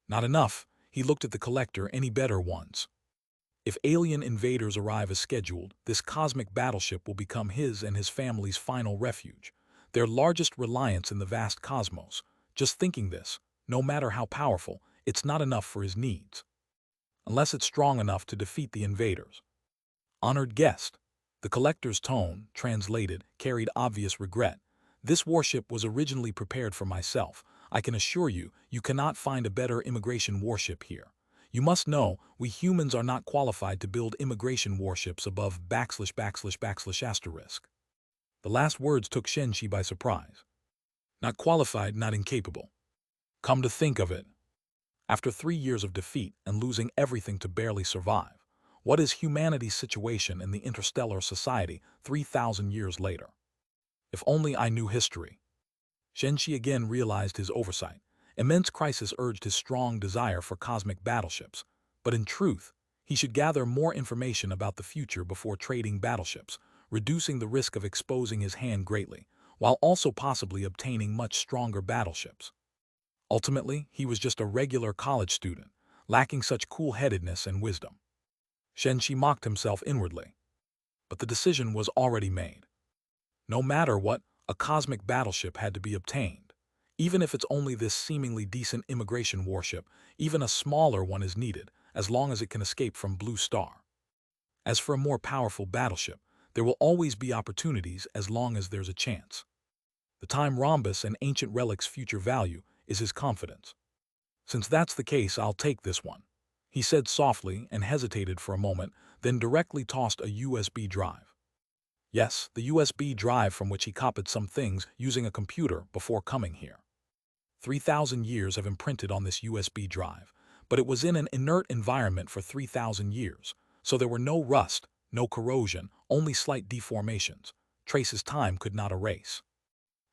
Speaker 1: Not enough, he looked at the collector, any better ones. If alien invaders arrive as scheduled, this cosmic battleship will become his and his family's final refuge, their largest reliance in the vast cosmos. Just thinking this, no matter how powerful, it's not enough for his needs. Unless it's strong enough to defeat the invaders. Honored guest. The collector's tone, translated, carried obvious regret. This warship was originally prepared for myself. I can assure you, you cannot find a better immigration warship here. You must know, we humans are not qualified to build immigration warships above \\\\*. The last words took Shen Shi by surprise. Not qualified, not incapable. Come to think of it, after 3 years of defeat and losing everything to barely survive, what is humanity's situation in the interstellar society 3,000 years later? If only I knew history. Shen Shi again realized his oversight. Immense crisis urged his strong desire for cosmic battleships. But in truth, he should gather more information about the future before trading battleships, reducing the risk of exposing his hand greatly, while also possibly obtaining much stronger battleships. Ultimately, he was just a regular college student, lacking such cool-headedness and wisdom. Shen Shi mocked himself inwardly. But the decision was already made. No matter what, a cosmic battleship had to be obtained. Even if it's only this seemingly decent immigration warship, even a smaller one is needed, as long as it can escape from Blue Star. As for a more powerful battleship, there will always be opportunities as long as there's a chance. The time rhombus and ancient relic's future value is his confidence. Since that's the case, I'll take this one, he said softly and hesitated for a moment, then directly tossed a USB drive. Yes, the USB drive from which he copied some things using a computer before coming here. 3,000 years have imprinted on this USB drive, but it was in an inert environment for 3,000 years, so there were no rust, no corrosion, only slight deformations, traces time could not erase.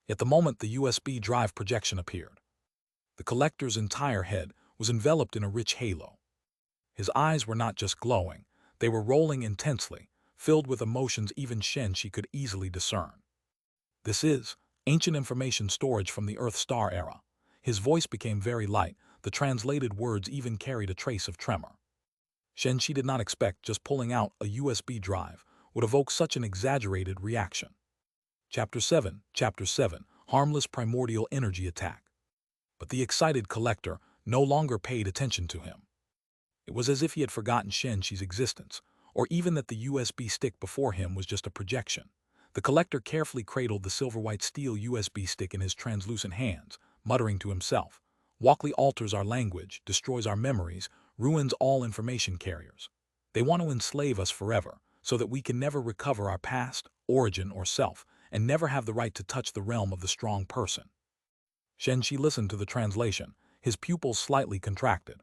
Speaker 1: Yet the moment the USB drive projection appeared, the collector's entire head was enveloped in a rich halo. His eyes were not just glowing, they were rolling intensely, filled with emotions even Shen Shi could easily discern. This is ancient information storage from the Earth-Star era. His voice became very light, the translated words even carried a trace of tremor. Shen Shi did not expect just pulling out a USB drive would evoke such an exaggerated reaction. Chapter 7, Harmless Primordial Energy Attack. But the excited collector no longer paid attention to him. It was as if he had forgotten Shen Shi's existence, or even that the USB stick before him was just a projection. The collector carefully cradled the silver-white steel USB stick in his translucent hands, muttering to himself, "Walkley alters our language, destroys our memories, ruins all information carriers. They want to enslave us forever, so that we can never recover our past, origin, or self, and never have the right to touch the realm of the strong person." Shen Shi listened to the translation, his pupils slightly contracted.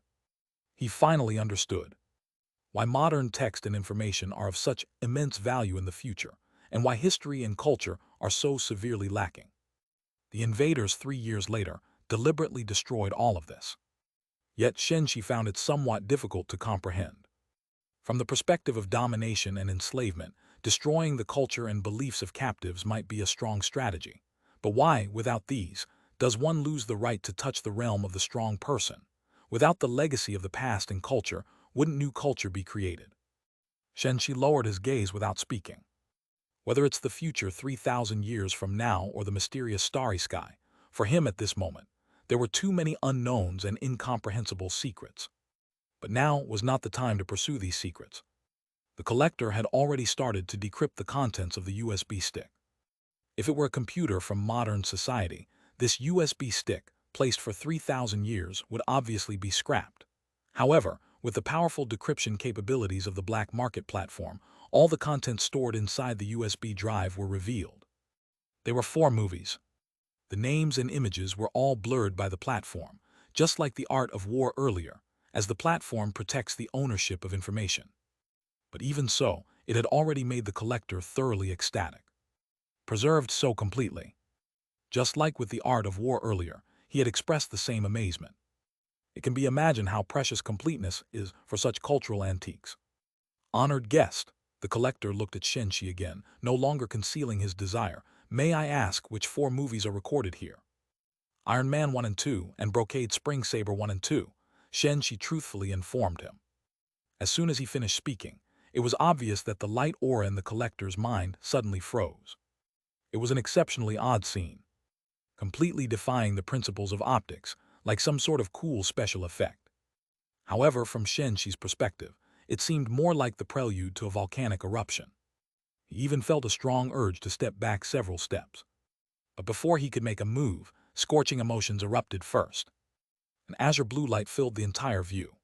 Speaker 1: He finally understood why modern text and information are of such immense value in the future, and why history and culture are so severely lacking. The invaders 3 years later deliberately destroyed all of this. Yet Shen Shi found it somewhat difficult to comprehend. From the perspective of domination and enslavement, destroying the culture and beliefs of captives might be a strong strategy. But why, without these, does one lose the right to touch the realm of the strong person? Without the legacy of the past and culture, wouldn't new culture be created? Shen Shi lowered his gaze without speaking. Whether it's the future 3,000 years from now or the mysterious starry sky, for him at this moment, there were too many unknowns and incomprehensible secrets. But now was not the time to pursue these secrets. The collector had already started to decrypt the contents of the USB stick. If it were a computer from modern society, this USB stick, placed for 3,000 years, would obviously be scrapped. However, with the powerful decryption capabilities of the black market platform, all the contents stored inside the USB drive were revealed. They were 4 movies. The names and images were all blurred by the platform, just like the art of war earlier, as the platform protects the ownership of information. But even so, it had already made the collector thoroughly ecstatic. Preserved so completely. Just like with the art of war earlier, he had expressed the same amazement. It can be imagined how precious completeness is for such cultural antiques. Honored guest, the collector looked at Shen Shi again, no longer concealing his desire. "May I ask which 4 movies are recorded here?" "Iron Man 1 and 2 and Brocade Spring Saber 1 and 2, Shen Shi truthfully informed him. As soon as he finished speaking, it was obvious that the light aura in the collector's mind suddenly froze. It was an exceptionally odd scene, completely defying the principles of optics, like some sort of cool special effect. However, from Shen Shi's perspective, it seemed more like the prelude to a volcanic eruption. He even felt a strong urge to step back several steps. But before he could make a move, scorching emotions erupted first. An azure blue light filled the entire view.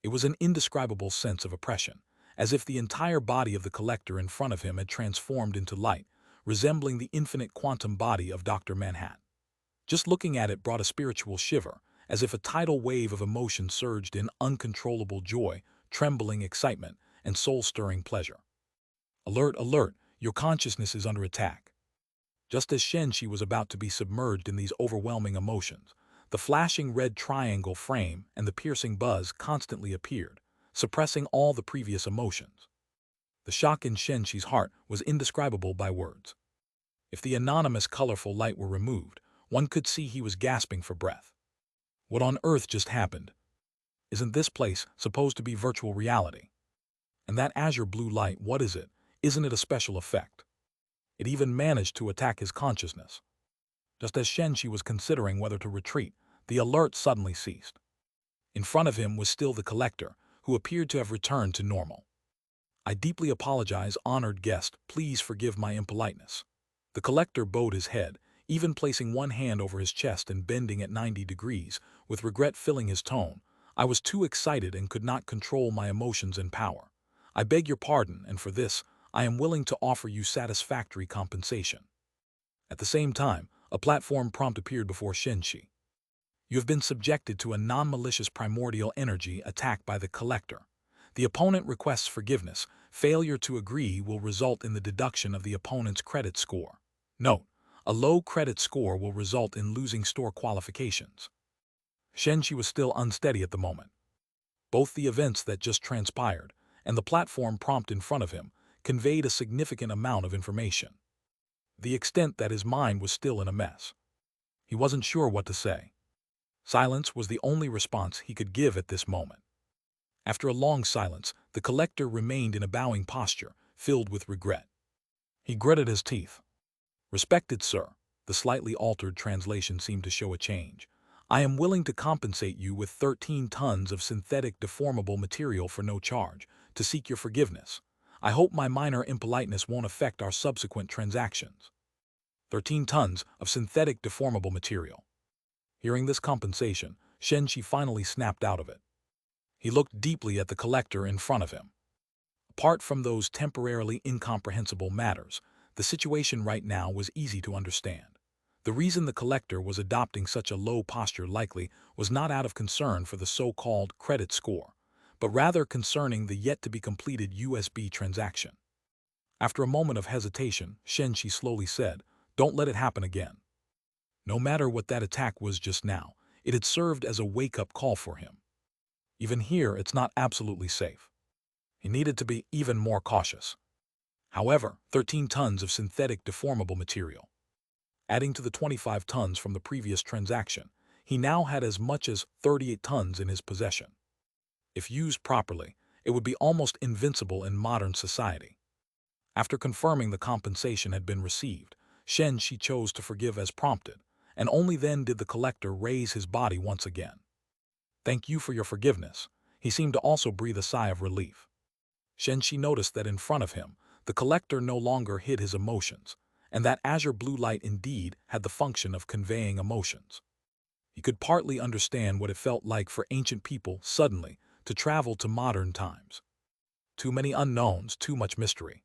Speaker 1: It was an indescribable sense of oppression, as if the entire body of the collector in front of him had transformed into light, resembling the infinite quantum body of Dr. Manhattan. Just looking at it brought a spiritual shiver, as if a tidal wave of emotion surged in uncontrollable joy, trembling excitement, and soul-stirring pleasure. Alert, alert, your consciousness is under attack. Just as Shen Shi was about to be submerged in these overwhelming emotions, The flashing red triangle frame and the piercing buzz constantly appeared, suppressing all the previous emotions. The shock in Shen Shi's heart was indescribable by words. If the anonymous colorful light were removed, one could see he was gasping for breath. What on earth just happened? Isn't this place supposed to be virtual reality? And that azure blue light, what is it? Isn't it a special effect? It even managed to attack his consciousness. Just as Shen Shi was considering whether to retreat, the alert suddenly ceased. In front of him was still the collector, who appeared to have returned to normal. "I deeply apologize, honored guest. Please forgive my impoliteness." The collector bowed his head, even placing one hand over his chest and bending at 90 degrees, with regret filling his tone. "I was too excited and could not control my emotions and power. I beg your pardon, and for this, I am willing to offer you satisfactory compensation." At the same time, a platform prompt appeared before Shen Shi. "You have been subjected to a non-malicious primordial energy attack by the collector. The opponent requests forgiveness. Failure to agree will result in the deduction of the opponent's credit score. Note: a low credit score will result in losing store qualifications." Shen Shi was still unsteady at the moment. Both the events that just transpired and the platform prompt in front of him conveyed a significant amount of information. The extent that his mind was still in a mess. He wasn't sure what to say. Silence was the only response he could give at this moment. After a long silence, the collector remained in a bowing posture, filled with regret. He gritted his teeth. "Respected sir," the slightly altered translation seemed to show a change, "I am willing to compensate you with 13 tons of synthetic deformable material for no charge, to seek your forgiveness. I hope my minor impoliteness won't affect our subsequent transactions." 13 tons of synthetic deformable material. Hearing this compensation, Shen Shi finally snapped out of it. He looked deeply at the collector in front of him. Apart from those temporarily incomprehensible matters, the situation right now was easy to understand. The reason the collector was adopting such a low posture likely was not out of concern for the so-called credit score, but rather concerning the yet-to-be-completed USB transaction. After a moment of hesitation, Shen Shi slowly said, "Don't let it happen again." No matter what that attack was just now, it had served as a wake-up call for him. Even here, it's not absolutely safe. He needed to be even more cautious. However, 13 tons of synthetic deformable material. Adding to the 25 tons from the previous transaction, he now had as much as 38 tons in his possession. If used properly, it would be almost invincible in modern society. After confirming the compensation had been received, Shen Shi chose to forgive as prompted, and only then did the collector raise his body once again. "Thank you for your forgiveness." He seemed to also breathe a sigh of relief. Shen Shi noticed that in front of him, the collector no longer hid his emotions, and that azure blue light indeed had the function of conveying emotions. He could partly understand what it felt like for ancient people suddenly to travel to modern times. Too many unknowns, too much mystery.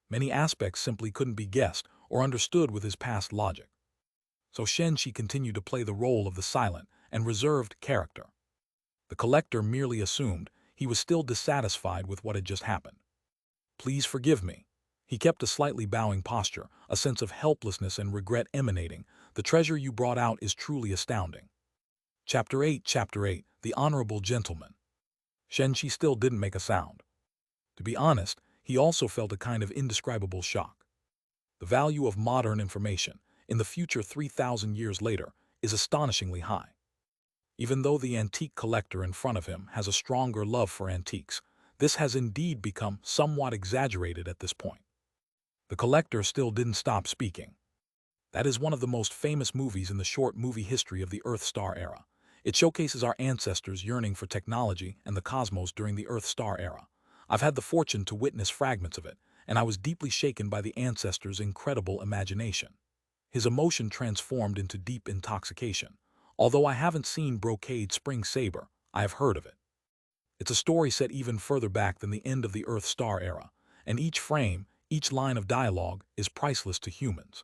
Speaker 1: Many aspects simply couldn't be guessed or understood with his past logic. So Shen Shi continued to play the role of the silent and reserved character. The collector merely assumed he was still dissatisfied with what had just happened. "Please forgive me." He kept a slightly bowing posture, a sense of helplessness and regret emanating. "The treasure you brought out is truly astounding." Chapter 8, The Honorable Gentleman. Shen Shi still didn't make a sound. To be honest, he also felt a kind of indescribable shock. The value of modern information, in the future 3,000 years later, is astonishingly high. Even though the antique collector in front of him has a stronger love for antiques, this has indeed become somewhat exaggerated at this point. The collector still didn't stop speaking. "That is one of the most famous movies in the short movie history of the Earth-Star Era. It showcases our ancestors yearning for technology and the cosmos during the Earth-Star Era. I've had the fortune to witness fragments of it, and I was deeply shaken by the ancestors' incredible imagination." His emotion transformed into deep intoxication. "Although I haven't seen Brocade's Spring Saber, I have heard of it. It's a story set even further back than the end of the Earth-Star Era, and each frame, each line of dialogue is priceless to humans."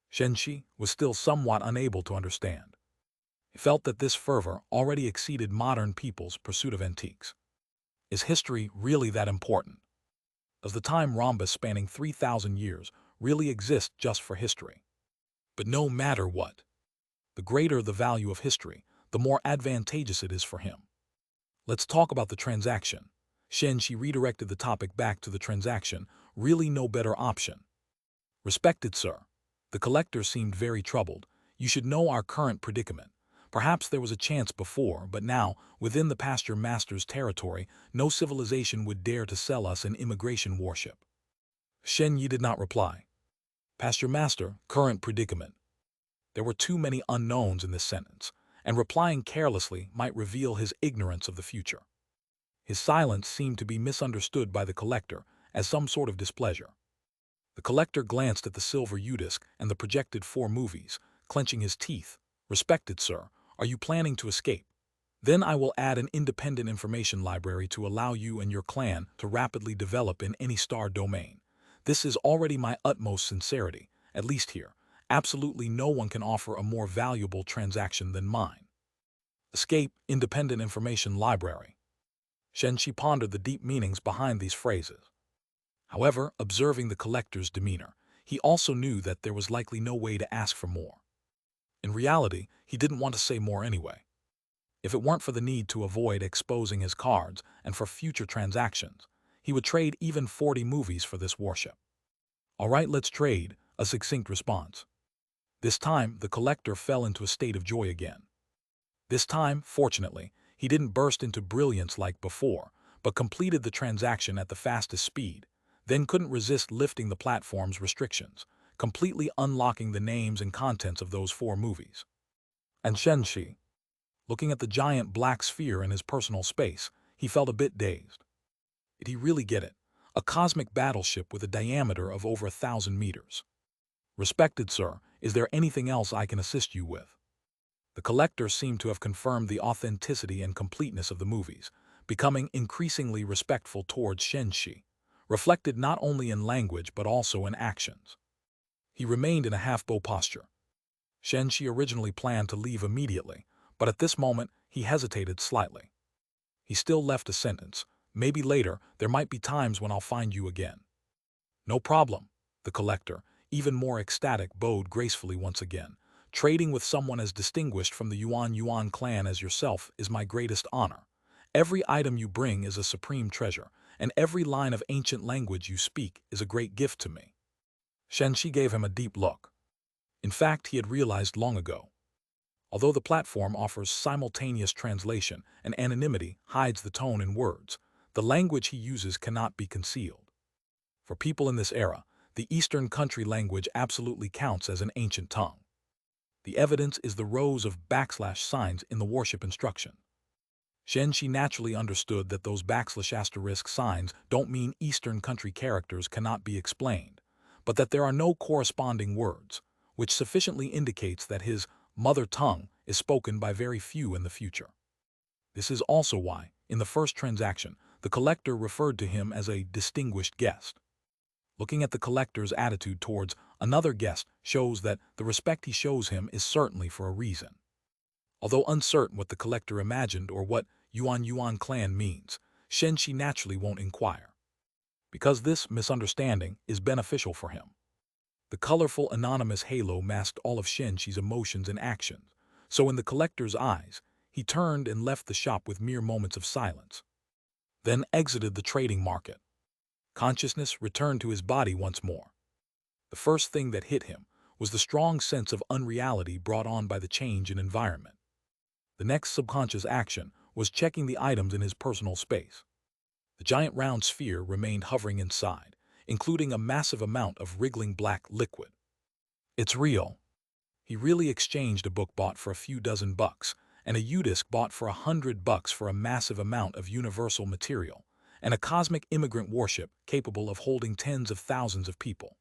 Speaker 1: Shen Shi was still somewhat unable to understand. He felt that this fervor already exceeded modern people's pursuit of antiques. Is history really that important? Does the time rhombus spanning 3,000 years really exist just for history? But no matter what, The greater the value of history, the more advantageous it is for him. Let's talk about the transaction. Shen Shi redirected the topic back to the transaction. Really no better option. Respected sir. The collector seemed very troubled. You should know our current predicament. Perhaps there was a chance before, but now, within the pasture master's territory, no civilization would dare to sell us an immigration warship. Shen Yi did not reply. Pasture master, current predicament. There were too many unknowns in this sentence, and replying carelessly might reveal his ignorance of the future. His silence seemed to be misunderstood by the collector as some sort of displeasure. The collector glanced at the silver U-disc and the projected 4 movies, clenching his teeth. Respected sir, are you planning to escape? Then I will add an independent information library to allow you and your clan to rapidly develop in any star domain. This is already my utmost sincerity, at least here. Absolutely no one can offer a more valuable transaction than mine. Escape, independent information library. Shen Shi pondered the deep meanings behind these phrases. However, observing the collector's demeanor, he also knew that there was likely no way to ask for more. In reality, he didn't want to say more anyway. If it weren't for the need to avoid exposing his cards and for future transactions, he would trade even 40 movies for this warship. All right, let's trade, a succinct response. This time, the collector fell into a state of joy again. This time, fortunately, he didn't burst into brilliance like before, but completed the transaction at the fastest speed, then couldn't resist lifting the platform's restrictions, completely unlocking the names and contents of those 4 movies. And Shen Shi, looking at the giant black sphere in his personal space, he felt a bit dazed. Did he really get it? A cosmic battleship with a diameter of over 1,000 meters. Respected sir, is there anything else I can assist you with? The collector seemed to have confirmed the authenticity and completeness of the movies, becoming increasingly respectful towards Shen Shi, reflected not only in language but also in actions. He remained in a half-bow posture. Shen Shi originally planned to leave immediately, but at this moment he hesitated slightly. He still left a sentence. Maybe later there might be times when I'll find you again. No problem, the collector, even more ecstatic, bowed gracefully once again. Trading with someone as distinguished from the Yuan clan as yourself is my greatest honor. Every item you bring is a supreme treasure, and every line of ancient language you speak is a great gift to me. Shen Shi gave him a deep look. In fact, he had realized long ago. Although the platform offers simultaneous translation and anonymity hides the tone in words, the language he uses cannot be concealed. For people in this era, the Eastern country language absolutely counts as an ancient tongue. The evidence is the rows of backslash signs in the warship instruction. Shen Shi naturally understood that those backslash asterisk signs don't mean Eastern country characters cannot be explained, but that there are no corresponding words, which sufficiently indicates that his mother tongue is spoken by very few in the future. This is also why, in the first transaction, the collector referred to him as a distinguished guest. Looking at the collector's attitude towards another guest shows that the respect he shows him is certainly for a reason. Although uncertain what the collector imagined or what Yuan clan means, Shen Shi naturally won't inquire, because this misunderstanding is beneficial for him. The colorful anonymous halo masked all of Shen Shi's emotions and actions, so in the collector's eyes, he turned and left the shop with mere moments of silence, then exited the trading market. Consciousness returned to his body once more. The first thing that hit him was the strong sense of unreality brought on by the change in environment. The next subconscious action was checking the items in his personal space. The giant round sphere remained hovering inside, including a massive amount of wriggling black liquid. It's real. He really exchanged a book bought for a few dozen bucks and a U-disc bought for $100 for a massive amount of universal material, and a cosmic immigrant warship capable of holding tens of thousands of people.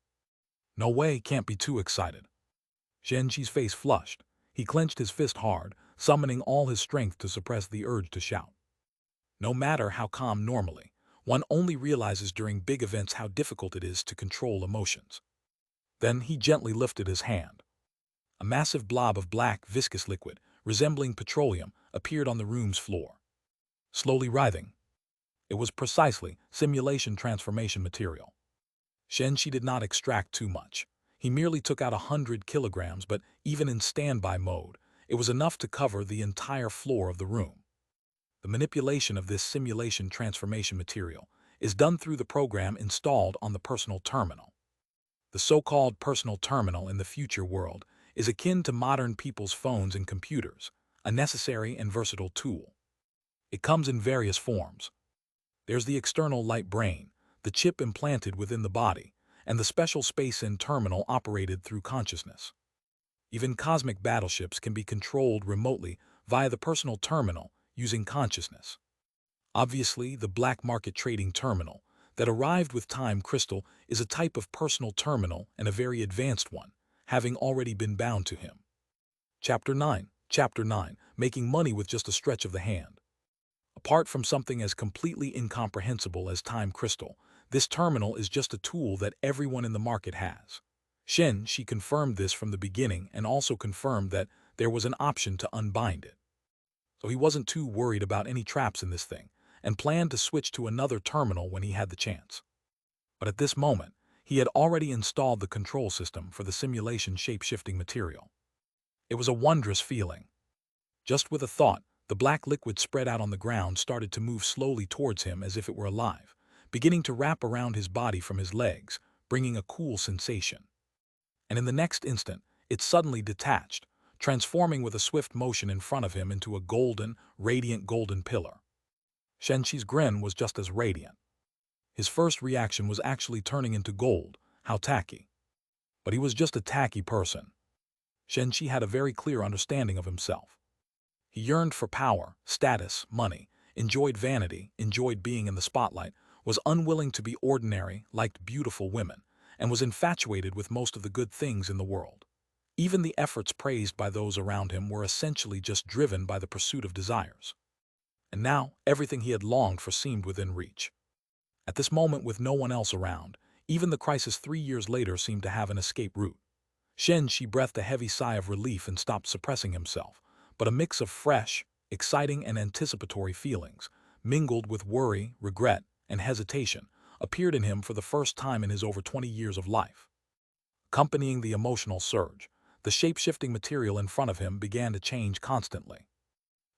Speaker 1: No way, can't be too excited. Shen Shi's face flushed. He clenched his fist hard, summoning all his strength to suppress the urge to shout. No matter how calm normally, one only realizes during big events how difficult it is to control emotions. Then he gently lifted his hand. A massive blob of black, viscous liquid, resembling petroleum, appeared on the room's floor. Slowly writhing. It was precisely simulation transformation material. Shen Shi did not extract too much. He merely took out 100 kilograms, but even in standby mode, It was enough to cover the entire floor of the room. The manipulation of this simulation transformation material is done through the program installed on the personal terminal. The so-called personal terminal in the future world is akin to modern people's phones and computers, a necessary and versatile tool. It comes in various forms. There's the external light brain, the chip implanted within the body, and the special space-in terminal operated through consciousness. Even cosmic battleships can be controlled remotely via the personal terminal using consciousness. Obviously, the black market trading terminal that arrived with Time Crystal is a type of personal terminal and a very advanced one, having already been bound to him. Chapter 9, Making Money with Just a Stretch of the Hand. Apart from something as completely incomprehensible as Time Crystal, this terminal is just a tool that everyone in the market has. Shen Shi confirmed this from the beginning and also confirmed that there was an option to unbind it. So he wasn't too worried about any traps in this thing, and planned to switch to another terminal when he had the chance. But at this moment, he had already installed the control system for the simulation shape-shifting material. It was a wondrous feeling. Just with a thought, the black liquid spread out on the ground started to move slowly towards him as if it were alive, beginning to wrap around his body from his legs, bringing a cool sensation. And in the next instant, it suddenly detached, transforming with a swift motion in front of him into a golden, radiant golden pillar. Shen Shi's grin was just as radiant. His first reaction was actually turning into gold. How tacky. But he was just a tacky person. Shen Shi had a very clear understanding of himself. He yearned for power, status, money, enjoyed vanity, enjoyed being in the spotlight, was unwilling to be ordinary, liked beautiful women, and was infatuated with most of the good things in the world. Even the efforts praised by those around him were essentially just driven by the pursuit of desires. And now, everything he had longed for seemed within reach. At this moment, with no one else around, even the crisis 3 years later seemed to have an escape route. Shen Shi breathed a heavy sigh of relief and stopped suppressing himself, but a mix of fresh, exciting, and anticipatory feelings, mingled with worry, regret, and hesitation, appeared in him for the first time in his over 20 years of life. Accompanying the emotional surge, the shape-shifting material in front of him began to change constantly.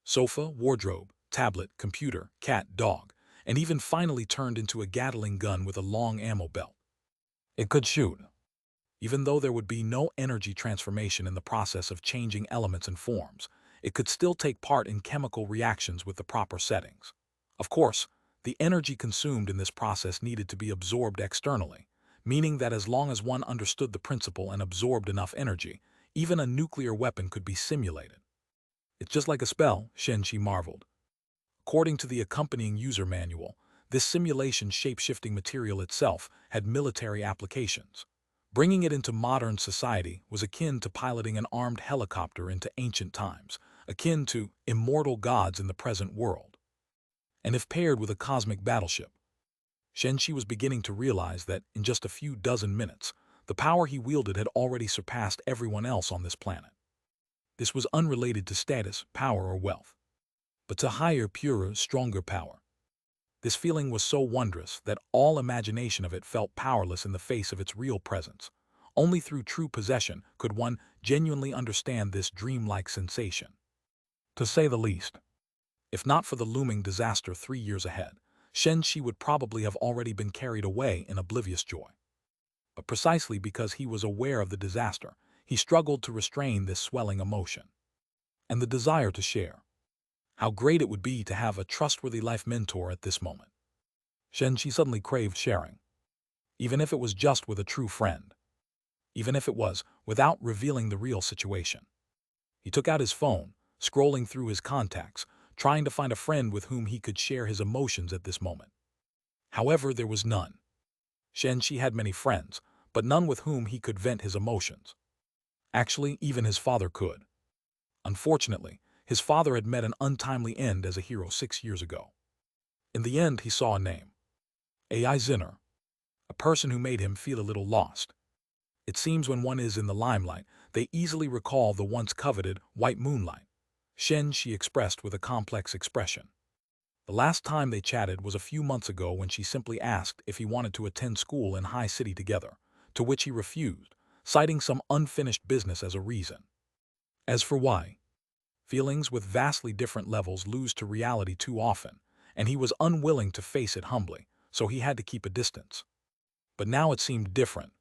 Speaker 1: Sofa, wardrobe, tablet, computer, cat, dog, and even finally turned into a Gatling gun with a long ammo belt. It could shoot. Even though there would be no energy transformation in the process of changing elements and forms, it could still take part in chemical reactions with the proper settings. Of course, the energy consumed in this process needed to be absorbed externally, meaning that as long as one understood the principle and absorbed enough energy, even a nuclear weapon could be simulated. It's just like a spell, Shen Shi marveled. According to the accompanying user manual, this simulation shape-shifting material itself had military applications. Bringing it into modern society was akin to piloting an armed helicopter into ancient times, akin to immortal gods in the present world. And if paired with a cosmic battleship, Shen Shi was beginning to realize that in just a few dozen minutes, the power he wielded had already surpassed everyone else on this planet. This was unrelated to status, power, or wealth, but to higher, purer, stronger power. This feeling was so wondrous that all imagination of it felt powerless in the face of its real presence. Only through true possession could one genuinely understand this dreamlike sensation. To say the least, if not for the looming disaster 3 years ahead, Shen Shi would probably have already been carried away in oblivious joy. But precisely because he was aware of the disaster, he struggled to restrain this swelling emotion and the desire to share. How great it would be to have a trustworthy life mentor at this moment. Shen Shi suddenly craved sharing, even if it was just with a true friend, even if it was without revealing the real situation. He took out his phone, scrolling through his contacts, trying to find a friend with whom he could share his emotions at this moment. However, there was none. Shen Shi had many friends, but none with whom he could vent his emotions. Actually, even his father could. Unfortunately, his father had met an untimely end as a hero 6 years ago. In the end, he saw a name. A.I. Zinner, a person who made him feel a little lost. It seems when one is in the limelight, they easily recall the once coveted white moonlight. Shen Shi expressed with a complex expression. The last time they chatted was a few months ago when she simply asked if he wanted to attend school in High City together, to which he refused, citing some unfinished business as a reason. As for why, Feelings with vastly different levels lose to reality too often, and he was unwilling to face it humbly, so he had to keep a distance. But now it seemed different.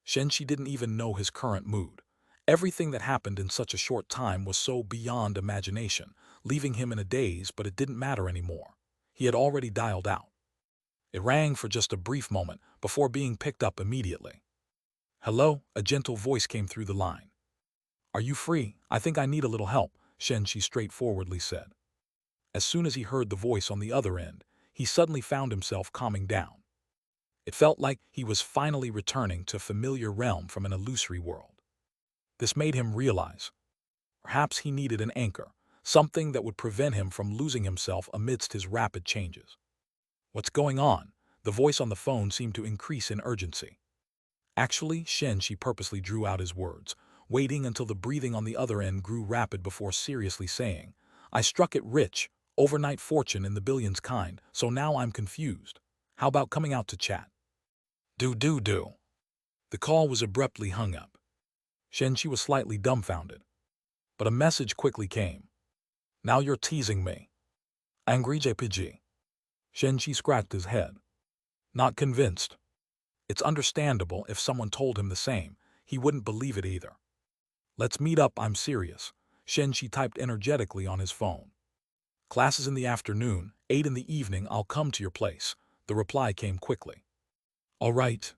Speaker 1: Shen Shi didn't even know his current mood. Everything that happened in such a short time was so beyond imagination, leaving him in a daze, but it didn't matter anymore. He had already dialed out. It rang for just a brief moment before being picked up immediately. "Hello," a gentle voice came through the line. "Are you free? I think I need a little help," Shen Shi straightforwardly said. As soon as he heard the voice on the other end, he suddenly found himself calming down. It felt like he was finally returning to a familiar realm from an illusory world. This made him realize perhaps he needed an anchor, something that would prevent him from losing himself amidst his rapid changes. "What's going on?" The voice on the phone seemed to increase in urgency. Actually, Shen Shi purposely drew out his words, waiting until the breathing on the other end grew rapid before seriously saying, "I struck it rich, overnight fortune in the billions kind, so now I'm confused. How about coming out to chat?" Do. The call was abruptly hung up. Shen Shi was slightly dumbfounded. But a message quickly came. "Now you're teasing me." Angry JPG. Shen Shi scratched his head. Not convinced. It's understandable if someone told him the same. He wouldn't believe it either. "Let's meet up, I'm serious," Shen Shi typed energetically on his phone. "Classes in the afternoon, 8 in the evening, I'll come to your place." The reply came quickly. "All right."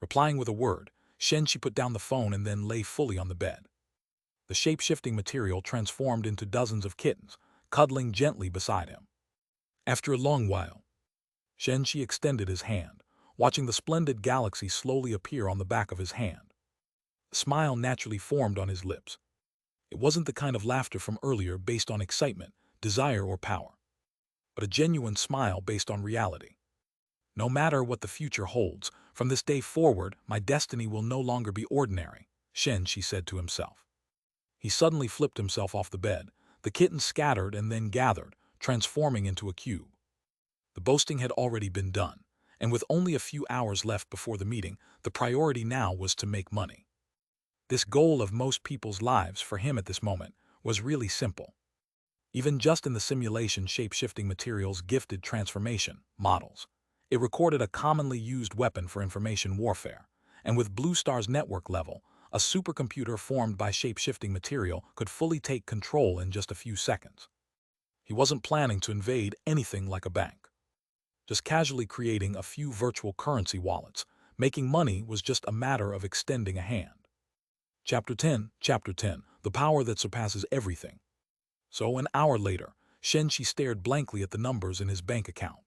Speaker 1: Replying with a word, Shen Shi put down the phone and then lay fully on the bed. The shape-shifting material transformed into dozens of kittens, cuddling gently beside him. After a long while, Shen Shi extended his hand, watching the splendid galaxy slowly appear on the back of his hand. A smile naturally formed on his lips. It wasn't the kind of laughter from earlier based on excitement, desire, or power, but a genuine smile based on reality. "No matter what the future holds, from this day forward, my destiny will no longer be ordinary," Shen Shi said to himself. He suddenly flipped himself off the bed. The kittens scattered and then gathered, transforming into a cube. The boasting had already been done, and with only a few hours left before the meeting, the priority now was to make money. This goal of most people's lives for him at this moment was really simple. Even just in the simulation shape-shifting materials gifted transformation models, it recorded a commonly used weapon for information warfare, and with Blue Star's network level, a supercomputer formed by shape-shifting material could fully take control in just a few seconds. He wasn't planning to invade anything like a bank. Just casually creating a few virtual currency wallets, making money was just a matter of extending a hand. Chapter 10, The Power That Surpasses Everything. So an hour later, Shen Shi stared blankly at the numbers in his bank account.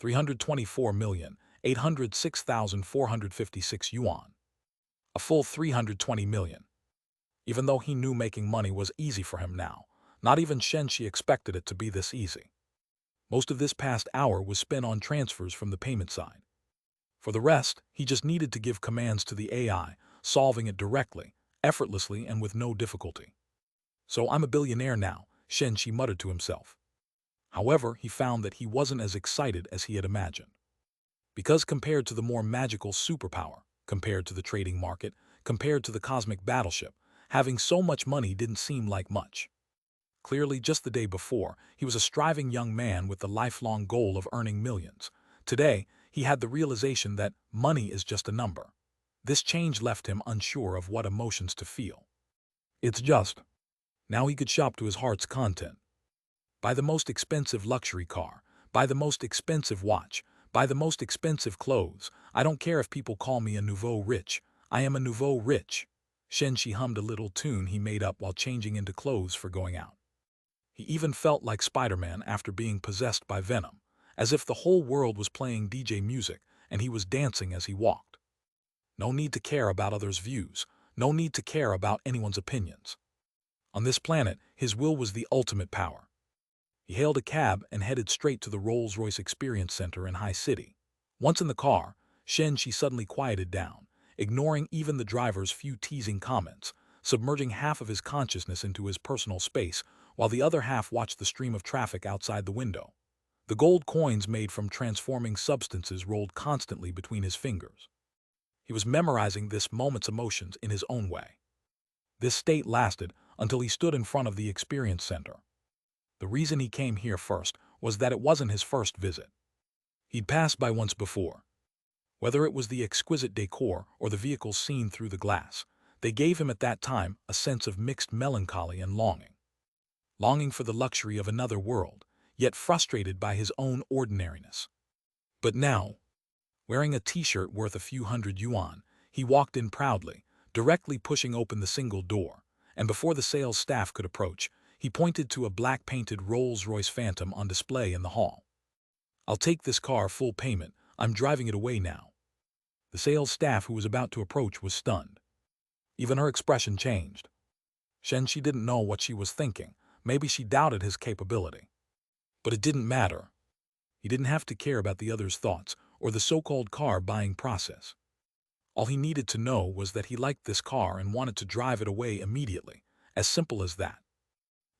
Speaker 1: 324,806,456 yuan. A full 320 million. Even though he knew making money was easy for him now, not even Shen Shi expected it to be this easy. Most of this past hour was spent on transfers from the payment side. For the rest, he just needed to give commands to the AI, solving it directly, effortlessly, and with no difficulty. "So I'm a billionaire now," Shen Shi muttered to himself. However, he found that he wasn't as excited as he had imagined. Because compared to the more magical superpower, compared to the trading market, compared to the cosmic battleship, having so much money didn't seem like much. Clearly, just the day before, he was a striving young man with the lifelong goal of earning millions. Today, he had the realization that money is just a number. This change left him unsure of what emotions to feel. It's just. Now he could shop to his heart's content. Buy the most expensive luxury car, buy the most expensive watch, buy the most expensive clothes. I don't care if people call me a nouveau rich. I am a nouveau rich. Shen Shi hummed a little tune he made up while changing into clothes for going out. He even felt like Spider-Man after being possessed by Venom, as if the whole world was playing DJ music and he was dancing as he walked. No need to care about others' views, no need to care about anyone's opinions. On this planet, his will was the ultimate power. He hailed a cab and headed straight to the Rolls-Royce Experience Center in High City. Once in the car, Shen Shi suddenly quieted down, ignoring even the driver's few teasing comments, submerging half of his consciousness into his personal space, while the other half watched the stream of traffic outside the window. The gold coins made from transforming substances rolled constantly between his fingers. He was memorizing this moment's emotions in his own way. This state lasted until he stood in front of the experience center. The reason he came here first was that it wasn't his first visit. He'd passed by once before. Whether it was the exquisite decor or the vehicles seen through the glass, they gave him at that time a sense of mixed melancholy and longing. Longing for the luxury of another world, yet frustrated by his own ordinariness. But now, wearing a t-shirt worth a few hundred yuan, he walked in proudly, directly pushing open the single door, and before the sales staff could approach, he pointed to a black-painted Rolls-Royce Phantom on display in the hall. "I'll take this car full payment. I'm driving it away now." The sales staff who was about to approach was stunned. Even her expression changed. Shen Shi didn't know what she was thinking. Maybe she doubted his capability. But it didn't matter. He didn't have to care about the other's thoughts or the so-called car buying process. All he needed to know was that he liked this car and wanted to drive it away immediately. As simple as that.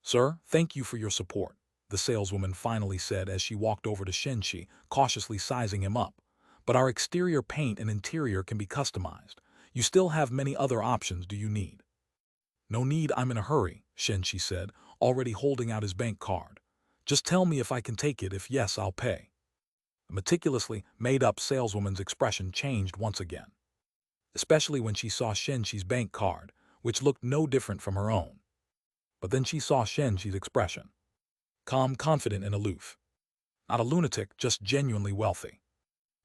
Speaker 1: "Sir, thank you for your support," the saleswoman finally said as she walked over to Shen Shi, cautiously sizing him up. "But our exterior paint and interior can be customized. You still have many other options. Do you need?" "No need, I'm in a hurry," Shen Shi said, already holding out his bank card. "Just tell me if I can take it. If yes, I'll pay." The meticulously made-up saleswoman's expression changed once again. Especially when she saw Shen Shi's bank card, which looked no different from her own. But then she saw Shen Shi's expression. Calm, confident, and aloof. Not a lunatic, just genuinely wealthy.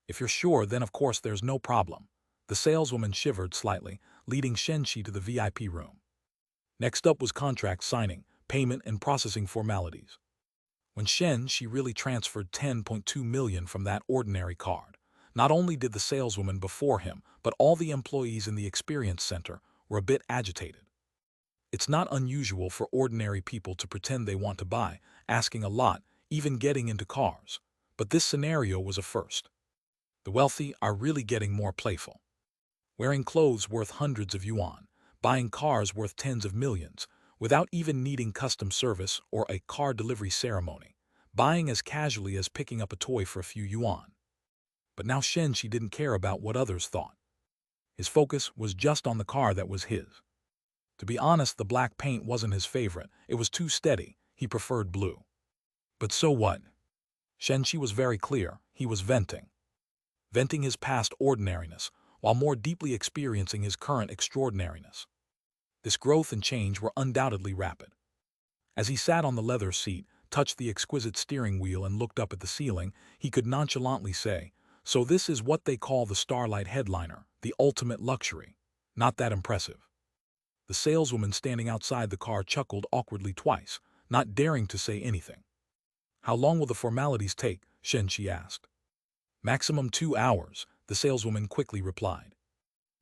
Speaker 1: "If you're sure, then of course there's no problem." The saleswoman shivered slightly, leading Shen Shi to the VIP room. Next up was contract signing, payment, and processing formalities. When Shen Shi really transferred 10.2 million from that ordinary card, not only did the saleswoman before him, but all the employees in the experience center were a bit agitated. It's not unusual for ordinary people to pretend they want to buy, asking a lot, even getting into cars. But this scenario was a first. The wealthy are really getting more playful. Wearing clothes worth hundreds of yuan, buying cars worth tens of millions, without even needing custom service or a car delivery ceremony, buying as casually as picking up a toy for a few yuan. But now Shen Shi didn't care about what others thought. His focus was just on the car that was his. To be honest, the black paint wasn't his favorite. It was too steady. He preferred blue. But so what? Shen Shi was very clear. He was venting. Venting his past ordinariness, while more deeply experiencing his current extraordinariness. This growth and change were undoubtedly rapid. As he sat on the leather seat, touched the exquisite steering wheel and looked up at the ceiling, he could nonchalantly say, "So this is what they call the Starlight Headliner, the ultimate luxury. Not that impressive." The saleswoman standing outside the car chuckled awkwardly twice, not daring to say anything. "How long will the formalities take?" Shen Shi asked. "Maximum 2 hours," the saleswoman quickly replied.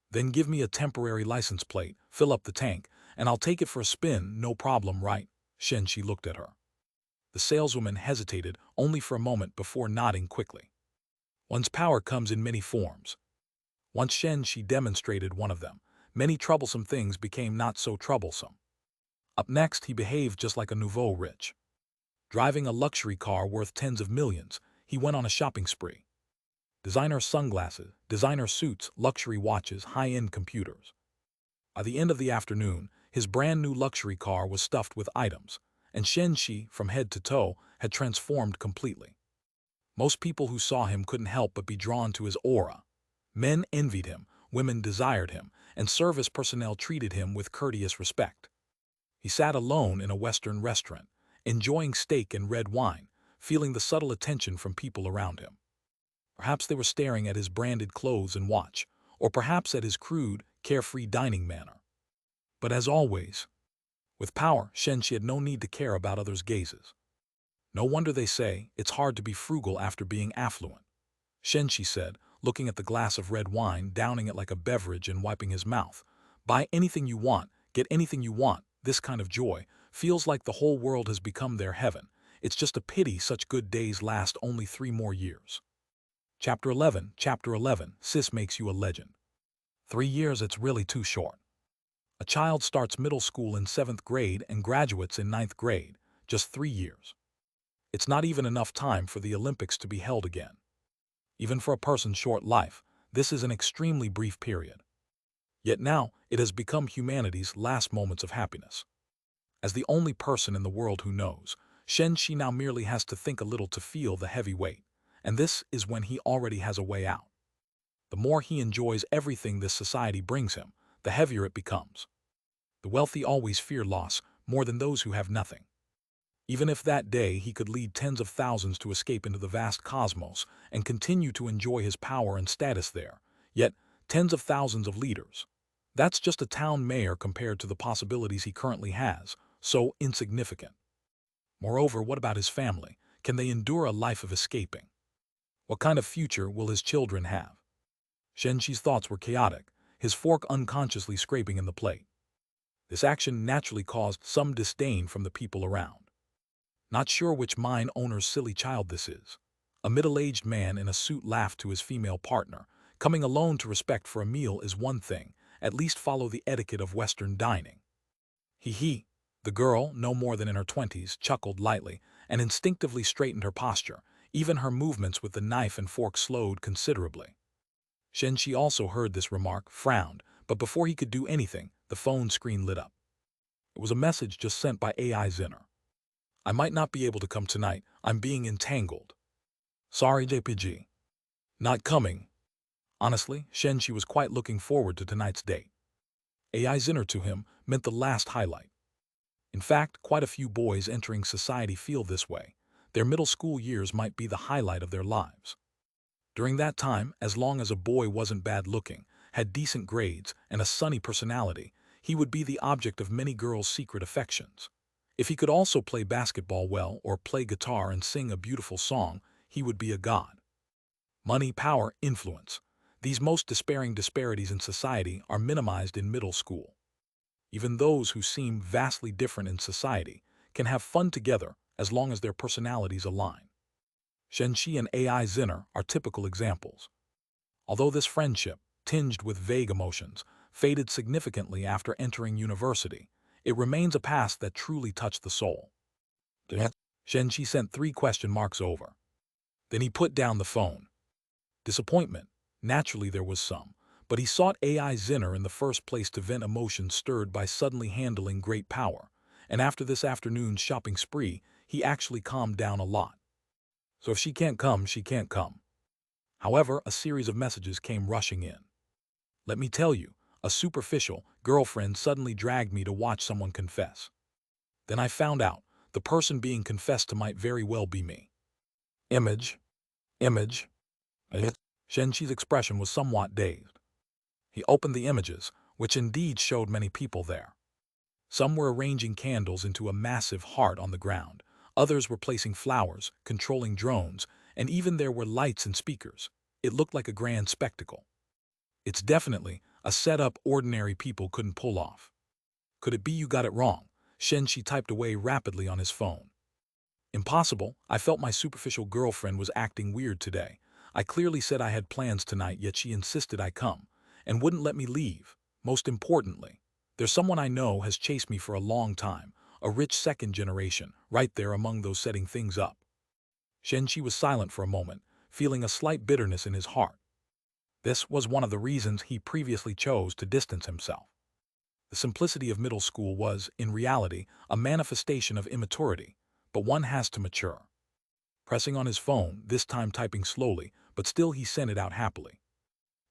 Speaker 1: "Then give me a temporary license plate, fill up the tank, and I'll take it for a spin, no problem, right?" Shen Shi looked at her. The saleswoman hesitated only for a moment before nodding quickly. One's power comes in many forms. Once Shen Shi demonstrated one of them, many troublesome things became not so troublesome. Up next, he behaved just like a nouveau rich. Driving a luxury car worth tens of millions, he went on a shopping spree. Designer sunglasses, designer suits, luxury watches, high-end computers. By the end of the afternoon, his brand-new luxury car was stuffed with items, and Shen Shi, from head to toe, had transformed completely. Most people who saw him couldn't help but be drawn to his aura. Men envied him, women desired him, and service personnel treated him with courteous respect. He sat alone in a Western restaurant, enjoying steak and red wine, feeling the subtle attention from people around him. Perhaps they were staring at his branded clothes and watch, or perhaps at his crude, carefree dining manner. But as always, with power, Shen Shi had no need to care about others' gazes. No wonder they say it's hard to be frugal after being affluent. Shen Shi said, looking at the glass of red wine, downing it like a beverage and wiping his mouth. "Buy anything you want, get anything you want. This kind of joy feels like the whole world has become their heaven. It's just a pity such good days last only 3 more years." Chapter 11, Sis makes you a legend. 3 years, it's really too short. A child starts middle school in 7th grade and graduates in 9th grade, just 3 years. It's not even enough time for the Olympics to be held again. Even for a person's short life, this is an extremely brief period. Yet now, it has become humanity's last moments of happiness. As the only person in the world who knows, Shen Shi now merely has to think a little to feel the heavy weight, and this is when he already has a way out. The more he enjoys everything this society brings him, the heavier it becomes. The wealthy always fear loss more than those who have nothing. Even if that day he could lead tens of thousands to escape into the vast cosmos and continue to enjoy his power and status there, yet tens of thousands of leaders. That's just a town mayor compared to the possibilities he currently has, so insignificant. Moreover, what about his family? Can they endure a life of escaping? What kind of future will his children have? Shen Shi's thoughts were chaotic, his fork unconsciously scraping in the plate. This action naturally caused some disdain from the people around. Not sure which mine owner's silly child this is. A middle-aged man in a suit laughed to his female partner. Coming alone to respect for a meal is one thing, at least follow the etiquette of Western dining. He. The girl, no more than in her 20s, chuckled lightly and instinctively straightened her posture. Even her movements with the knife and fork slowed considerably. Shen Shi also heard this remark, frowned, but before he could do anything, the phone screen lit up. It was a message just sent by AI Zinner. I might not be able to come tonight. I'm being entangled. Sorry, JPG. Not coming. Honestly, Shen Shi was quite looking forward to tonight's date. AI Zinner to him meant the last highlight. In fact, quite a few boys entering society feel this way. Their middle school years might be the highlight of their lives. During that time, as long as a boy wasn't bad-looking, had decent grades, and a sunny personality, he would be the object of many girls' secret affections. If he could also play basketball well or play guitar and sing a beautiful song, he would be a god. Money, power, influence. These most despairing disparities in society are minimized in middle school. Even those who seem vastly different in society can have fun together as long as their personalities align. Shen Shi and AI Zinner are typical examples. Although this friendship, tinged with vague emotions, faded significantly after entering university, it remains a past that truly touched the soul. Shen Shi sent 3 question marks over. Then he put down the phone. Disappointment. Naturally there was some, but he sought AI Zinner in the first place to vent emotions stirred by suddenly handling great power, and after this afternoon's shopping spree, he actually calmed down a lot. So if she can't come, she can't come. However, a series of messages came rushing in. Let me tell you, a superficial girlfriend suddenly dragged me to watch someone confess. Then I found out, the person being confessed to might very well be me. Image. Shen Shi's expression was somewhat dazed. He opened the images, which indeed showed many people there. Some were arranging candles into a massive heart on the ground, others were placing flowers, controlling drones, and even there were lights and speakers. It looked like a grand spectacle. It's definitely a setup ordinary people couldn't pull off. Could it be you got it wrong? Shen Shi typed away rapidly on his phone. Impossible. I felt my superficial girlfriend was acting weird today. I clearly said I had plans tonight, yet she insisted I come, and wouldn't let me leave. Most importantly, there's someone I know has chased me for a long time, a rich second generation, right there among those setting things up. Shen Shi was silent for a moment, feeling a slight bitterness in his heart. This was one of the reasons he previously chose to distance himself. The simplicity of middle school was, in reality, a manifestation of immaturity, but one has to mature. Pressing on his phone, this time typing slowly, but still he sent it out happily.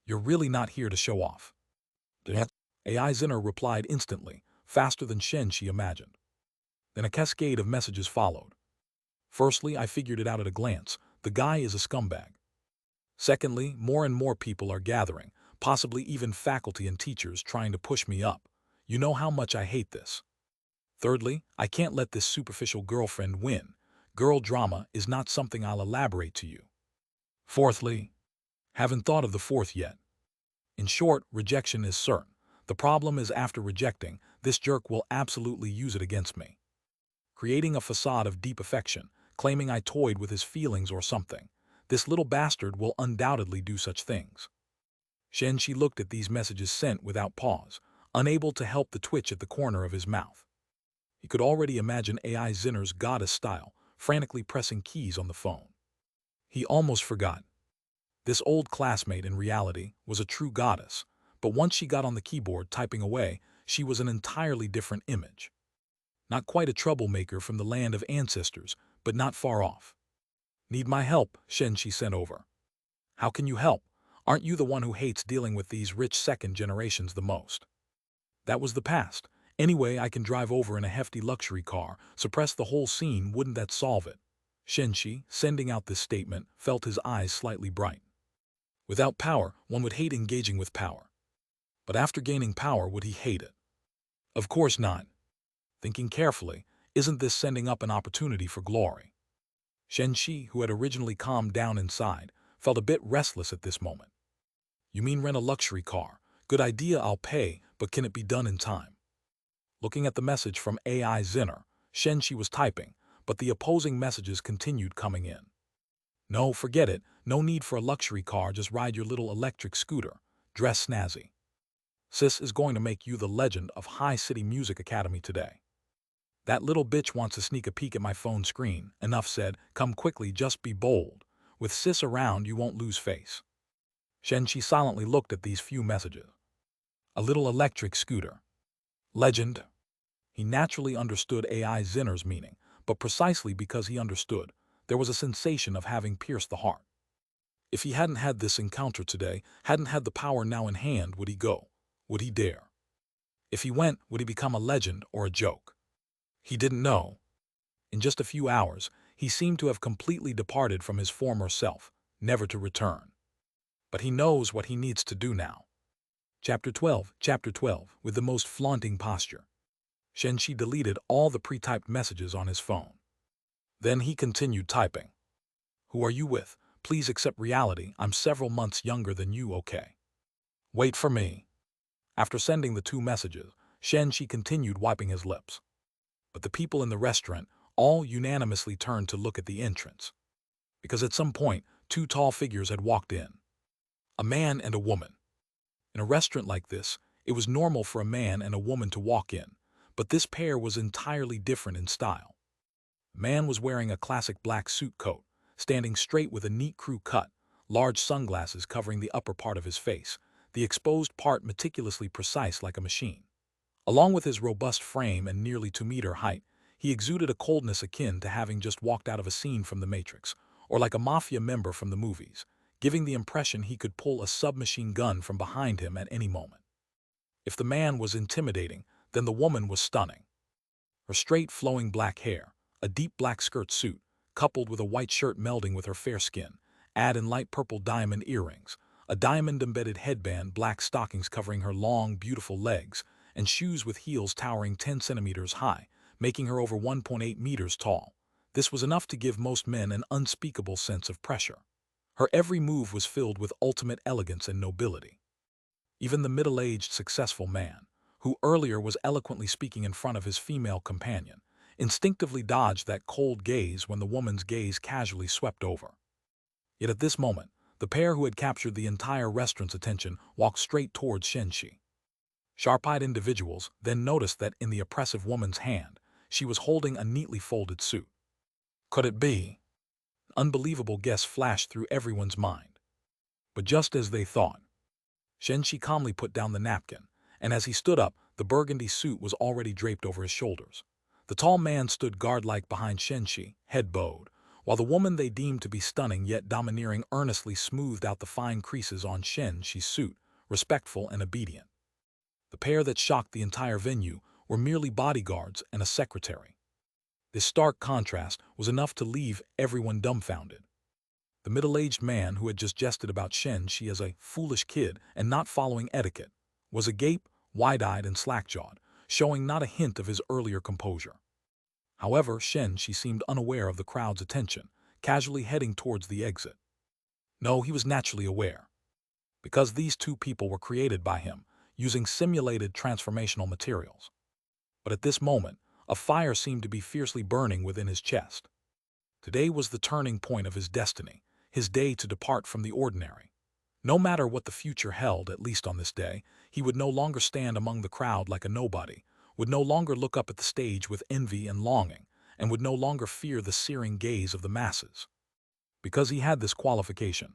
Speaker 1: You're really not here to show off. AI Zinner replied instantly, faster than Shen Shi imagined. Then a cascade of messages followed. Firstly, I figured it out at a glance. The guy is a scumbag. Secondly, more and more people are gathering, possibly even faculty and teachers trying to push me up. You know how much I hate this. Thirdly, I can't let this superficial girlfriend win. Girl drama is not something I'll elaborate to you. Fourthly, haven't thought of the fourth yet. In short, rejection is certain. The problem is after rejecting, this jerk will absolutely use it against me. Creating a facade of deep affection, claiming I toyed with his feelings or something. This little bastard will undoubtedly do such things. Shen Shi looked at these messages sent without pause, unable to help the twitch at the corner of his mouth. He could already imagine AI Zinner's goddess style, frantically pressing keys on the phone. He almost forgot. This old classmate in reality was a true goddess, but once she got on the keyboard typing away, she was an entirely different image. Not quite a troublemaker from the land of ancestors, but not far off. Need my help, Shen Shi sent over. How can you help? Aren't you the one who hates dealing with these rich second generations the most? That was the past. Anyway, I can drive over in a hefty luxury car, suppress the whole scene, wouldn't that solve it? Shen Shi, sending out this statement, felt his eyes slightly bright. Without power, one would hate engaging with power. But after gaining power, would he hate it? Of course not. Thinking carefully, isn't this sending up an opportunity for glory? Shen Shi, who had originally calmed down inside, felt a bit restless at this moment. You mean rent a luxury car? Good idea, I'll pay, but can it be done in time? Looking at the message from AI Zinner, Shen Shi was typing, but the opposing messages continued coming in. No, forget it, no need for a luxury car, just ride your little electric scooter, dress snazzy. Sis is going to make you the legend of High City Music Academy today. That little bitch wants to sneak a peek at my phone screen. Enough said, come quickly, just be bold. With sis around, you won't lose face. Shen Shi silently looked at these few messages. A little electric scooter. Legend. He naturally understood AI Zinner's meaning, but precisely because he understood, there was a sensation of having pierced the heart. If he hadn't had this encounter today, hadn't had the power now in hand, would he go? Would he dare? If he went, would he become a legend or a joke? He didn't know. In just a few hours, he seemed to have completely departed from his former self, never to return. But he knows what he needs to do now. Chapter 12, with the most flaunting posture. Shen Shi deleted all the pre-typed messages on his phone. Then he continued typing. Who are you with? Please accept reality. I'm several months younger than you, okay? Wait for me. After sending the 2 messages, Shen Shi continued wiping his lips. But the people in the restaurant all unanimously turned to look at the entrance. Because at some point, 2 tall figures had walked in. A man and a woman. In a restaurant like this, it was normal for a man and a woman to walk in, but this pair was entirely different in style. The man was wearing a classic black suit coat, standing straight with a neat crew cut, large sunglasses covering the upper part of his face, the exposed part meticulously precise like a machine. Along with his robust frame and nearly 2-meter height, he exuded a coldness akin to having just walked out of a scene from The Matrix, or like a mafia member from the movies, giving the impression he could pull a submachine gun from behind him at any moment. If the man was intimidating, then the woman was stunning. Her straight, flowing black hair, a deep black skirt suit, coupled with a white shirt melding with her fair skin, add in light purple diamond earrings, a diamond-embedded headband, black stockings covering her long, beautiful legs, and shoes with heels towering 10 centimeters high, making her over 1.8 meters tall. This was enough to give most men an unspeakable sense of pressure. Her every move was filled with ultimate elegance and nobility. Even the middle-aged, successful man, who earlier was eloquently speaking in front of his female companion, instinctively dodged that cold gaze when the woman's gaze casually swept over. Yet at this moment, the pair who had captured the entire restaurant's attention walked straight towards Shen Shi. Sharp-eyed individuals then noticed that in the oppressive woman's hand, she was holding a neatly folded suit. Could it be? An unbelievable guess flashed through everyone's mind. But just as they thought, Shen Shi calmly put down the napkin, and as he stood up, the burgundy suit was already draped over his shoulders. The tall man stood guard-like behind Shen Shi, head bowed, while the woman they deemed to be stunning yet domineering earnestly smoothed out the fine creases on Shen Shi's suit, respectful and obedient. The pair that shocked the entire venue were merely bodyguards and a secretary. This stark contrast was enough to leave everyone dumbfounded. The middle-aged man who had just jested about Shen Shi as a foolish kid and not following etiquette was agape, wide-eyed and slack-jawed, showing not a hint of his earlier composure. However, Shen Shi seemed unaware of the crowd's attention, casually heading towards the exit. No, he was naturally aware. Because these 2 people were created by him, using simulated transformational materials. But at this moment, a fire seemed to be fiercely burning within his chest. Today was the turning point of his destiny, his day to depart from the ordinary. No matter what the future held, at least on this day, he would no longer stand among the crowd like a nobody, would no longer look up at the stage with envy and longing, and would no longer fear the searing gaze of the masses. Because he had this qualification.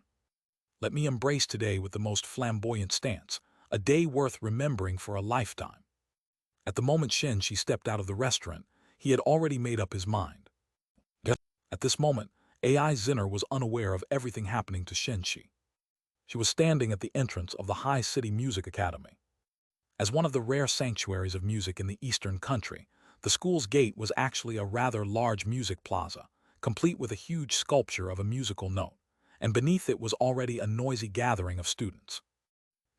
Speaker 1: Let me embrace today with the most flamboyant stance, a day worth remembering for a lifetime. At the moment Shen Shi stepped out of the restaurant, he had already made up his mind. At this moment, AI Zinner was unaware of everything happening to Shen Shi. She was standing at the entrance of the High City Music Academy. As one of the rare sanctuaries of music in the eastern country, the school's gate was actually a rather large music plaza, complete with a huge sculpture of a musical note, and beneath it was already a noisy gathering of students.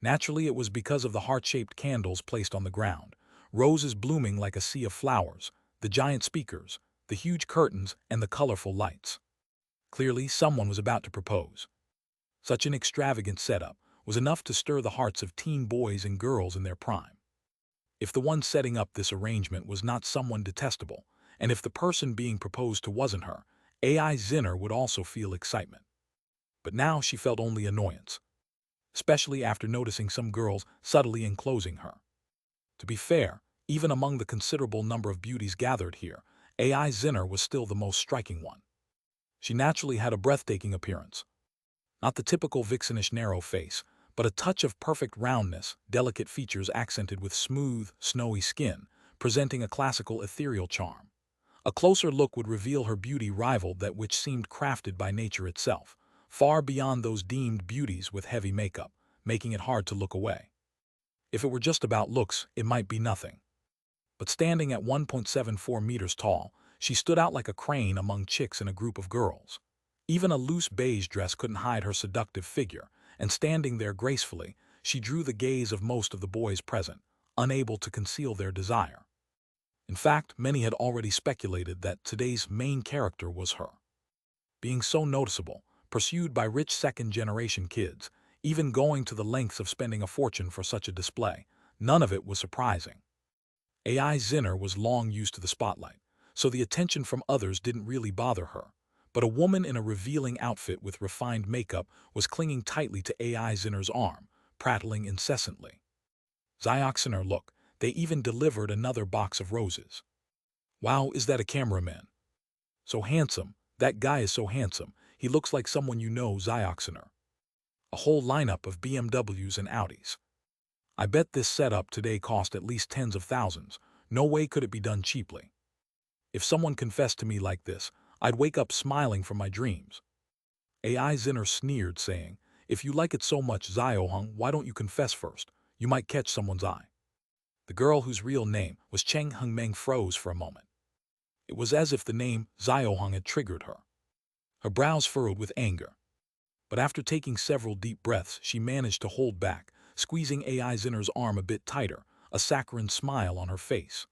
Speaker 1: Naturally, it was because of the heart-shaped candles placed on the ground, roses blooming like a sea of flowers, the giant speakers, the huge curtains, and the colorful lights. Clearly, someone was about to propose. Such an extravagant setup was enough to stir the hearts of teen boys and girls in their prime. If the one setting up this arrangement was not someone detestable, and if the person being proposed to wasn't her, AI Zinner would also feel excitement. But now she felt only annoyance, especially after noticing some girls subtly enclosing her. To be fair, even among the considerable number of beauties gathered here, AI Zinner was still the most striking one. She naturally had a breathtaking appearance. Not the typical vixenish narrow face, but a touch of perfect roundness, delicate features accented with smooth, snowy skin, presenting a classical ethereal charm. A closer look would reveal her beauty rivaled that which seemed crafted by nature itself, far beyond those deemed beauties with heavy makeup, making it hard to look away. If it were just about looks, it might be nothing. But standing at 1.74 meters tall, she stood out like a crane among chicks in a group of girls. Even a loose beige dress couldn't hide her seductive figure, and standing there gracefully, she drew the gaze of most of the boys present, unable to conceal their desire. In fact, many had already speculated that today's main character was her. Being so noticeable, pursued by rich second-generation kids, even going to the lengths of spending a fortune for such a display, none of it was surprising. AI Zinner was long used to the spotlight, so the attention from others didn't really bother her. But a woman in a revealing outfit with refined makeup was clinging tightly to AI Zinner's arm, prattling incessantly. Zioxiner, look, they even delivered another box of roses. Wow, is that a cameraman? So handsome, that guy is so handsome, he looks like someone you know, Zioxiner. A whole lineup of BMWs and Audis. I bet this setup today cost at least tens of thousands, no way could it be done cheaply. If someone confessed to me like this, I'd wake up smiling from my dreams. AI Zinner sneered, saying, if you like it so much, Ziohung, why don't you confess first? You might catch someone's eye. The girl whose real name was Cheng Hung Meng froze for a moment. It was as if the name Ziohung had triggered her. Her brows furrowed with anger. But after taking several deep breaths, she managed to hold back, squeezing AI Zinner's arm a bit tighter, a saccharine smile on her face.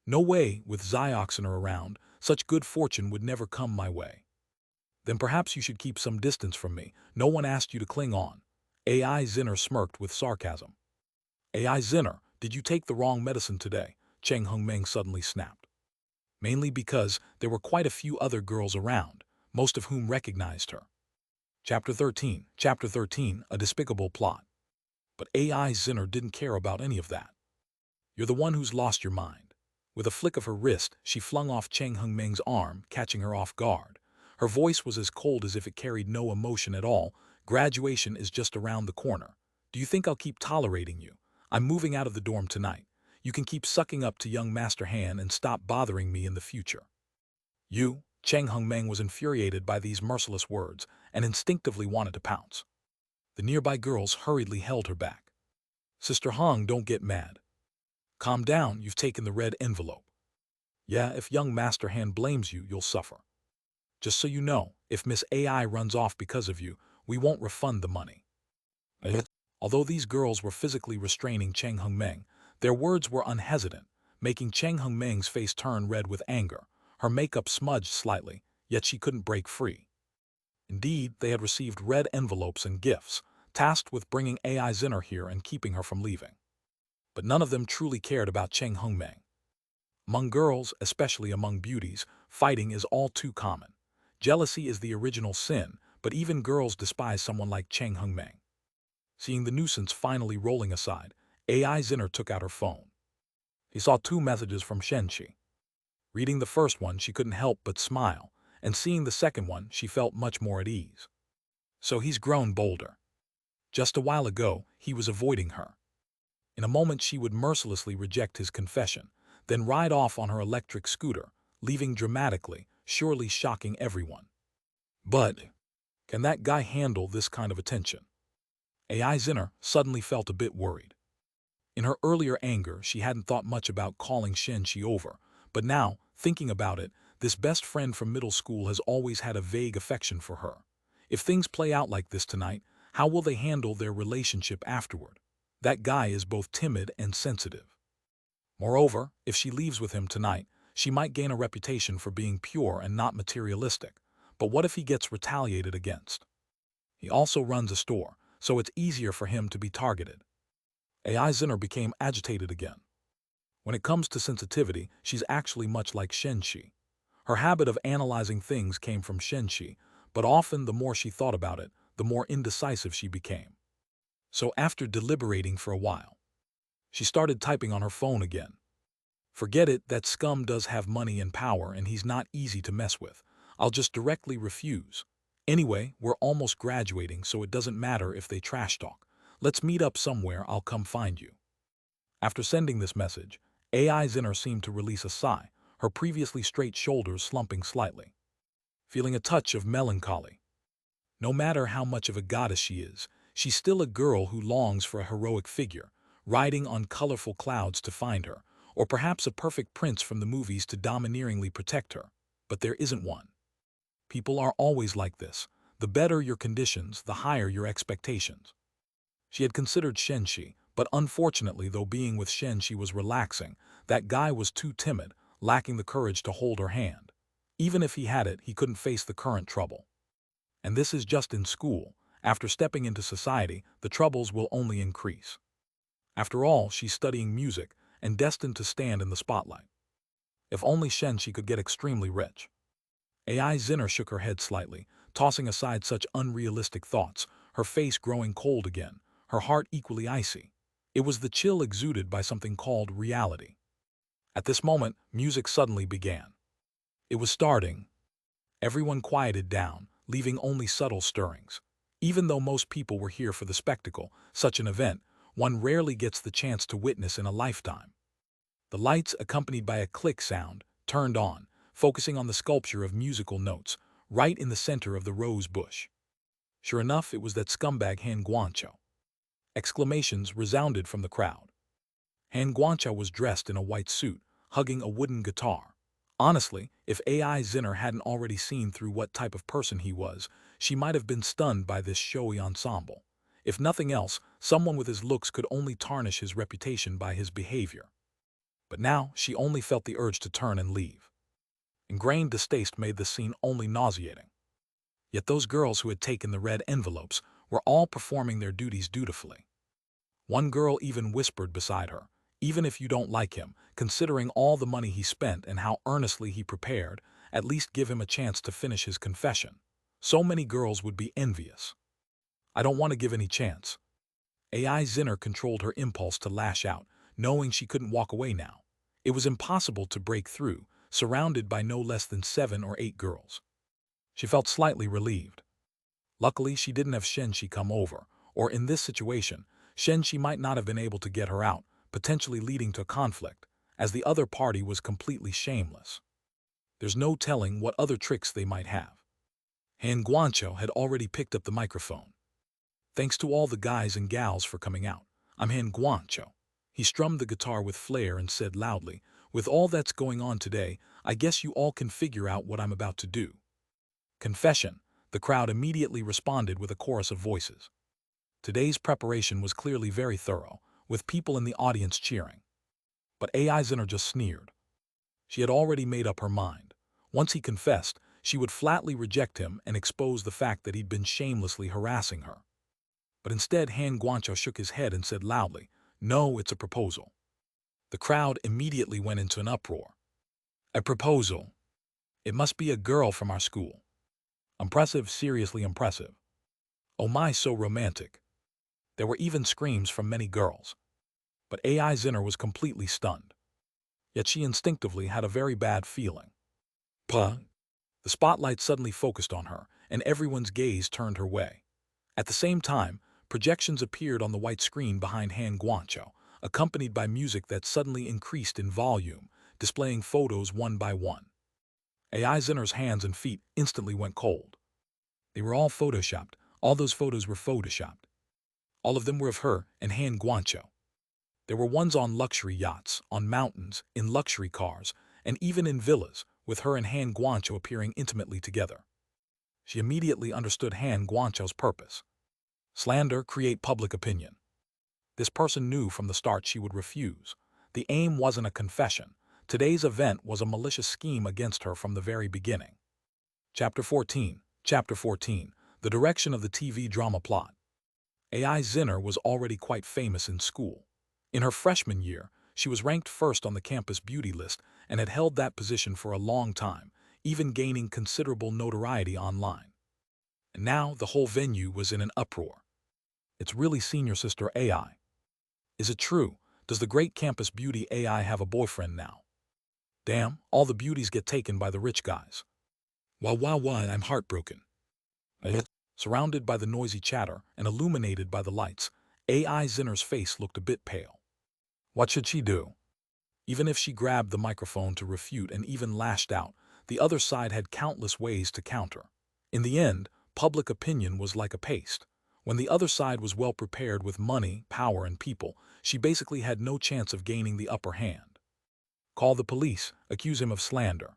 Speaker 1: No way, with Zioxiner around, such good fortune would never come my way. Then perhaps you should keep some distance from me. No one asked you to cling on. AI Zinner smirked with sarcasm. AI Zinner, did you take the wrong medicine today? Cheng Hung Meng suddenly snapped. Mainly because there were quite a few other girls around, most of whom recognized her. Chapter 13, A Despicable Plot. But AI Zinner didn't care about any of that. You're the one who's lost your mind. With a flick of her wrist, she flung off Cheng Hung Meng's arm, catching her off guard. Her voice was as cold as if it carried no emotion at all. Graduation is just around the corner. Do you think I'll keep tolerating you? I'm moving out of the dorm tonight. You can keep sucking up to young Master Han and stop bothering me in the future. You, Cheng Hung Meng was infuriated by these merciless words and instinctively wanted to pounce. The nearby girls hurriedly held her back. Sister Hung, don't get mad. Calm down, you've taken the red envelope. Yeah, if young Master Han blames you, you'll suffer. Just so you know, if Miss AI runs off because of you, we won't refund the money. Although these girls were physically restraining Cheng Hung Meng, their words were unhesitant, making Cheng Hung Meng's face turn red with anger. Her makeup smudged slightly, yet she couldn't break free. Indeed, they had received red envelopes and gifts, tasked with bringing AI Zinner here and keeping her from leaving. But none of them truly cared about Cheng Hung Meng. Among girls, especially among beauties, fighting is all too common. Jealousy is the original sin, but even girls despise someone like Cheng Hung Meng. Seeing the nuisance finally rolling aside, AI Zinner took out her phone. He saw 2 messages from Shen Shi. Reading the first one, she couldn't help but smile, and seeing the second one, she felt much more at ease. So he's grown bolder. Just a while ago, he was avoiding her. In a moment she would mercilessly reject his confession, then ride off on her electric scooter, leaving dramatically, surely shocking everyone. But can that guy handle this kind of attention? AI Zinner suddenly felt a bit worried. In her earlier anger, she hadn't thought much about calling Shen Shi over, but now, thinking about it, this best friend from middle school has always had a vague affection for her. If things play out like this tonight, how will they handle their relationship afterward? That guy is both timid and sensitive. Moreover, if she leaves with him tonight, she might gain a reputation for being pure and not materialistic. But what if he gets retaliated against? He also runs a store, so it's easier for him to be targeted. AI Zinner became agitated again. When it comes to sensitivity, she's actually much like Shen Shi. Her habit of analyzing things came from Shen Shi, but often the more she thought about it, the more indecisive she became. So after deliberating for a while, she started typing on her phone again. Forget it, that scum does have money and power and he's not easy to mess with. I'll just directly refuse. Anyway, we're almost graduating, so it doesn't matter if they trash talk. Let's meet up somewhere, I'll come find you. After sending this message, AI Zinner seemed to release a sigh, her previously straight shoulders slumping slightly, feeling a touch of melancholy. No matter how much of a goddess she is, she's still a girl who longs for a heroic figure, riding on colorful clouds to find her, or perhaps a perfect prince from the movies to domineeringly protect her. But there isn't one. People are always like this. The better your conditions, the higher your expectations. She had considered Shen Shi, but unfortunately, though being with Shen Shi was relaxing, that guy was too timid, lacking the courage to hold her hand. Even if he had it, he couldn't face the current trouble. And this is just in school. After stepping into society, the troubles will only increase. After all, she's studying music and destined to stand in the spotlight. If only Shen Shi could get extremely rich. AI Zinner shook her head slightly, tossing aside such unrealistic thoughts, her face growing cold again, her heart equally icy. It was the chill exuded by something called reality. At this moment, music suddenly began. It was starting. Everyone quieted down, leaving only subtle stirrings. Even though most people were here for the spectacle, such an event, one rarely gets the chance to witness in a lifetime. The lights, accompanied by a click sound, turned on, focusing on the sculpture of musical notes, right in the center of the rose bush. Sure enough, it was that scumbag Han Guancho. Exclamations resounded from the crowd. Han Guancho was dressed in a white suit, hugging a wooden guitar. Honestly, if AI Zinner hadn't already seen through what type of person he was, she might have been stunned by this showy ensemble. If nothing else, someone with his looks could only tarnish his reputation by his behavior. But now, she only felt the urge to turn and leave. Ingrained distaste made the scene only nauseating. Yet those girls who had taken the red envelopes were all performing their duties dutifully. One girl even whispered beside her, "Even if you don't like him, considering all the money he spent and how earnestly he prepared, at least give him a chance to finish his confession. So many girls would be envious." "I don't want to give any chance." AI Zinner controlled her impulse to lash out, knowing she couldn't walk away now. It was impossible to break through, surrounded by no less than 7 or 8 girls. She felt slightly relieved. Luckily, she didn't have Shen Shi come over, or in this situation, Shen Shi might not have been able to get her out, potentially leading to conflict, as the other party was completely shameless. There's no telling what other tricks they might have. Han Guancho had already picked up the microphone. "Thanks to all the guys and gals for coming out. I'm Han Guancho." He strummed the guitar with flair and said loudly, "With all that's going on today, I guess you all can figure out what I'm about to do." "Confession," the crowd immediately responded with a chorus of voices. Today's preparation was clearly very thorough, with people in the audience cheering. But AI Zinner just sneered. She had already made up her mind. Once he confessed, she would flatly reject him and expose the fact that he'd been shamelessly harassing her. But instead, Han Guancho shook his head and said loudly, "No, it's a proposal." The crowd immediately went into an uproar. "A proposal? It must be a girl from our school. Impressive, seriously impressive. Oh my, so romantic." There were even screams from many girls. But AI Zinner was completely stunned. Yet she instinctively had a very bad feeling. Puh! The spotlight suddenly focused on her, and everyone's gaze turned her way. At the same time, projections appeared on the white screen behind Han Guancho, accompanied by music that suddenly increased in volume, displaying photos one by one. AI Zinner's hands and feet instantly went cold. They were all photoshopped. All those photos were photoshopped. All of them were of her and Han Guancho. There were ones on luxury yachts, on mountains, in luxury cars, and even in villas, with her and Han Guancho appearing intimately together. She immediately understood Han Guancho's purpose. Slander, create public opinion. This person knew from the start she would refuse. The aim wasn't a confession. Today's event was a malicious scheme against her from the very beginning. Chapter 14. Chapter 14. The direction of the TV drama plot. AI Zinner was already quite famous in school. In her freshman year, she was ranked first on the campus beauty list and had held that position for a long time, even gaining considerable notoriety online. And now the whole venue was in an uproar. It's really senior sister AI. Is it true? Does the great campus beauty AI have a boyfriend now? Damn, all the beauties get taken by the rich guys. Wow, I'm heartbroken. Surrounded by the noisy chatter and illuminated by the lights, AI Zinner's face looked a bit pale. What should she do? Even if she grabbed the microphone to refute and even lashed out, the other side had countless ways to counter. In the end, public opinion was like a paste. When the other side was well prepared with money, power, and people, she basically had no chance of gaining the upper hand. Call the police, accuse him of slander.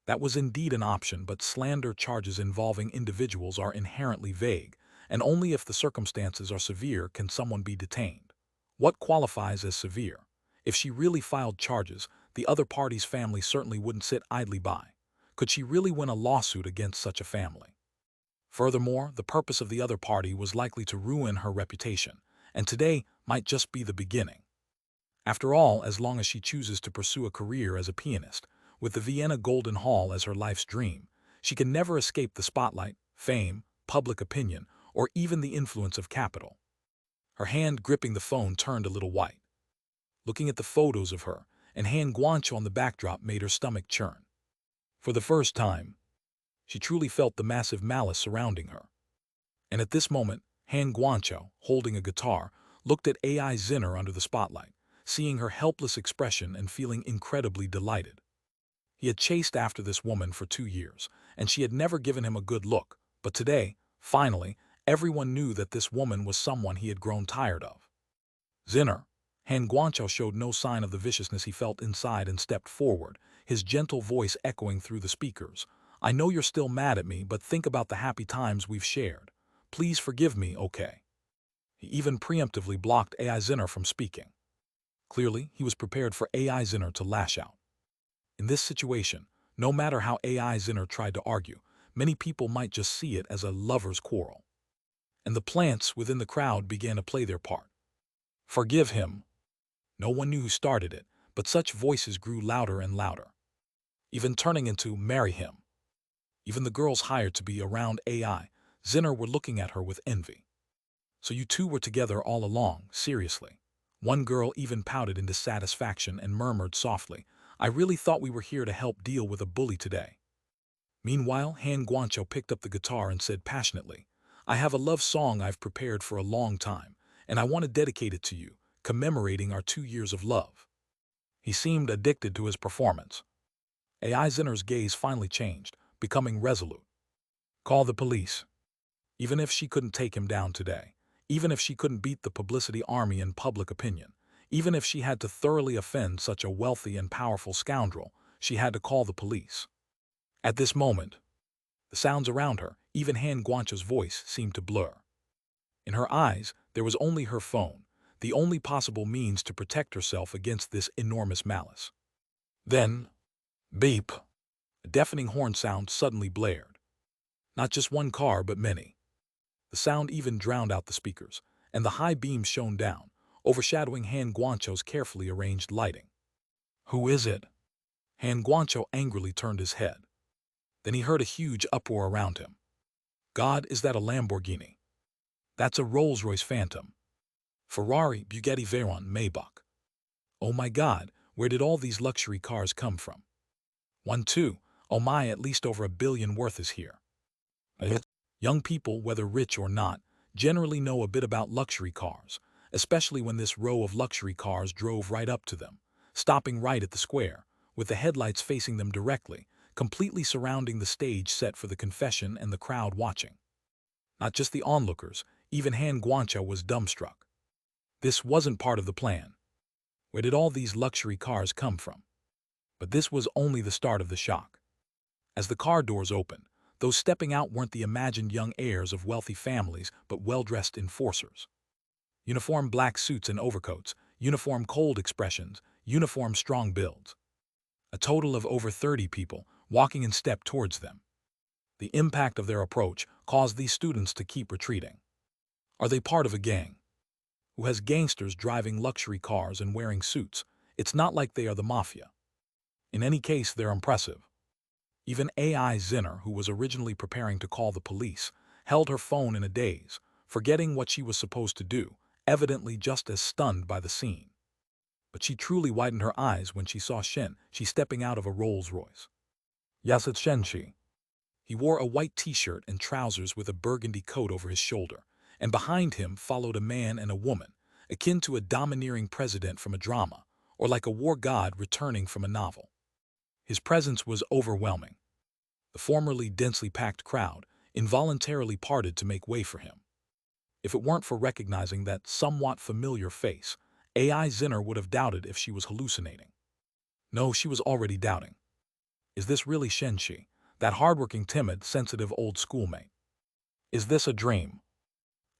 Speaker 1: That was indeed an option, but slander charges involving individuals are inherently vague, and only if the circumstances are severe can someone be detained. What qualifies as severe? If she really filed charges, the other party's family certainly wouldn't sit idly by. Could she really win a lawsuit against such a family? Furthermore, the purpose of the other party was likely to ruin her reputation, and today might just be the beginning. After all, as long as she chooses to pursue a career as a pianist, with the Vienna Golden Hall as her life's dream, she can never escape the spotlight, fame, public opinion, or even the influence of capital. Her hand gripping the phone turned a little white. Looking at the photos of her and Han Guancho on the backdrop made her stomach churn. For the first time, she truly felt the massive malice surrounding her. And at this moment, Han Guancho, holding a guitar, looked at AI Zinner under the spotlight, seeing her helpless expression and feeling incredibly delighted. He had chased after this woman for 2 years, and she had never given him a good look, but today, finally, everyone knew that this woman was someone he had grown tired of. Zinner. Han Guancho showed no sign of the viciousness he felt inside and stepped forward, his gentle voice echoing through the speakers. I know you're still mad at me, but think about the happy times we've shared. Please forgive me, okay? He even preemptively blocked AI Zinner from speaking. Clearly, he was prepared for AI Zinner to lash out. In this situation, no matter how AI Zinner tried to argue, many people might just see it as a lover's quarrel. And the plants within the crowd began to play their part. Forgive him. No one knew who started it, but such voices grew louder and louder, even turning into marry him. Even the girls hired to be around AI Zinner were looking at her with envy. So you two were together all along, seriously. One girl even pouted in dissatisfaction and murmured softly, I really thought we were here to help deal with a bully today. Meanwhile, Han Guancho picked up the guitar and said passionately, I have a love song I've prepared for a long time, and I want to dedicate it to you, commemorating our 2 years of love. He seemed addicted to his performance. AI Zinner's gaze finally changed, becoming resolute. Call the police. Even if she couldn't take him down today, even if she couldn't beat the publicity army in public opinion, even if she had to thoroughly offend such a wealthy and powerful scoundrel, she had to call the police. At this moment, the sounds around her, even Han Guancho's voice, seemed to blur. In her eyes, there was only her phone, the only possible means to protect herself against this enormous malice. Then, beep, a deafening horn sound suddenly blared. Not just one car, but many. The sound even drowned out the speakers, and the high beams shone down, overshadowing Han Guancho's carefully arranged lighting. Who is it? Han Guancho angrily turned his head. Then he heard a huge uproar around him. God, is that a Lamborghini? That's a Rolls-Royce Phantom. Ferrari, Bugatti Veyron, Maybach. Oh my God, where did all these luxury cars come from? 1, 2, oh my, at least over $1 billion worth is here. Young people, whether rich or not, generally know a bit about luxury cars, especially when this row of luxury cars drove right up to them, stopping right at the square, with the headlights facing them directly, completely surrounding the stage set for the confession and the crowd watching. Not just the onlookers, even Han Guancha was dumbstruck. This wasn't part of the plan. Where did all these luxury cars come from? But this was only the start of the shock. As the car doors opened, those stepping out weren't the imagined young heirs of wealthy families, but well-dressed enforcers. Uniform black suits and overcoats, uniform cold expressions, uniform strong builds. A total of over 30 people walking in step towards them. The impact of their approach caused these students to keep retreating. Are they part of a gang? Who has gangsters driving luxury cars and wearing suits? It's not like they are the mafia. In any case, they're impressive. Even AI Zinner, who was originally preparing to call the police, held her phone in a daze, forgetting what she was supposed to do, evidently just as stunned by the scene. But she truly widened her eyes when she saw Shen Shi stepping out of a Rolls-Royce. Yes, it's Shen Shi. He wore a white t-shirt and trousers with a burgundy coat over his shoulder, and behind him followed a man and a woman, akin to a domineering president from a drama, or like a war god returning from a novel. His presence was overwhelming. The formerly densely packed crowd involuntarily parted to make way for him. If it weren't for recognizing that somewhat familiar face, AI Zinner would have doubted if she was hallucinating. No, she was already doubting. Is this really Shen Shi, that hardworking, timid, sensitive old schoolmate? Is this a dream?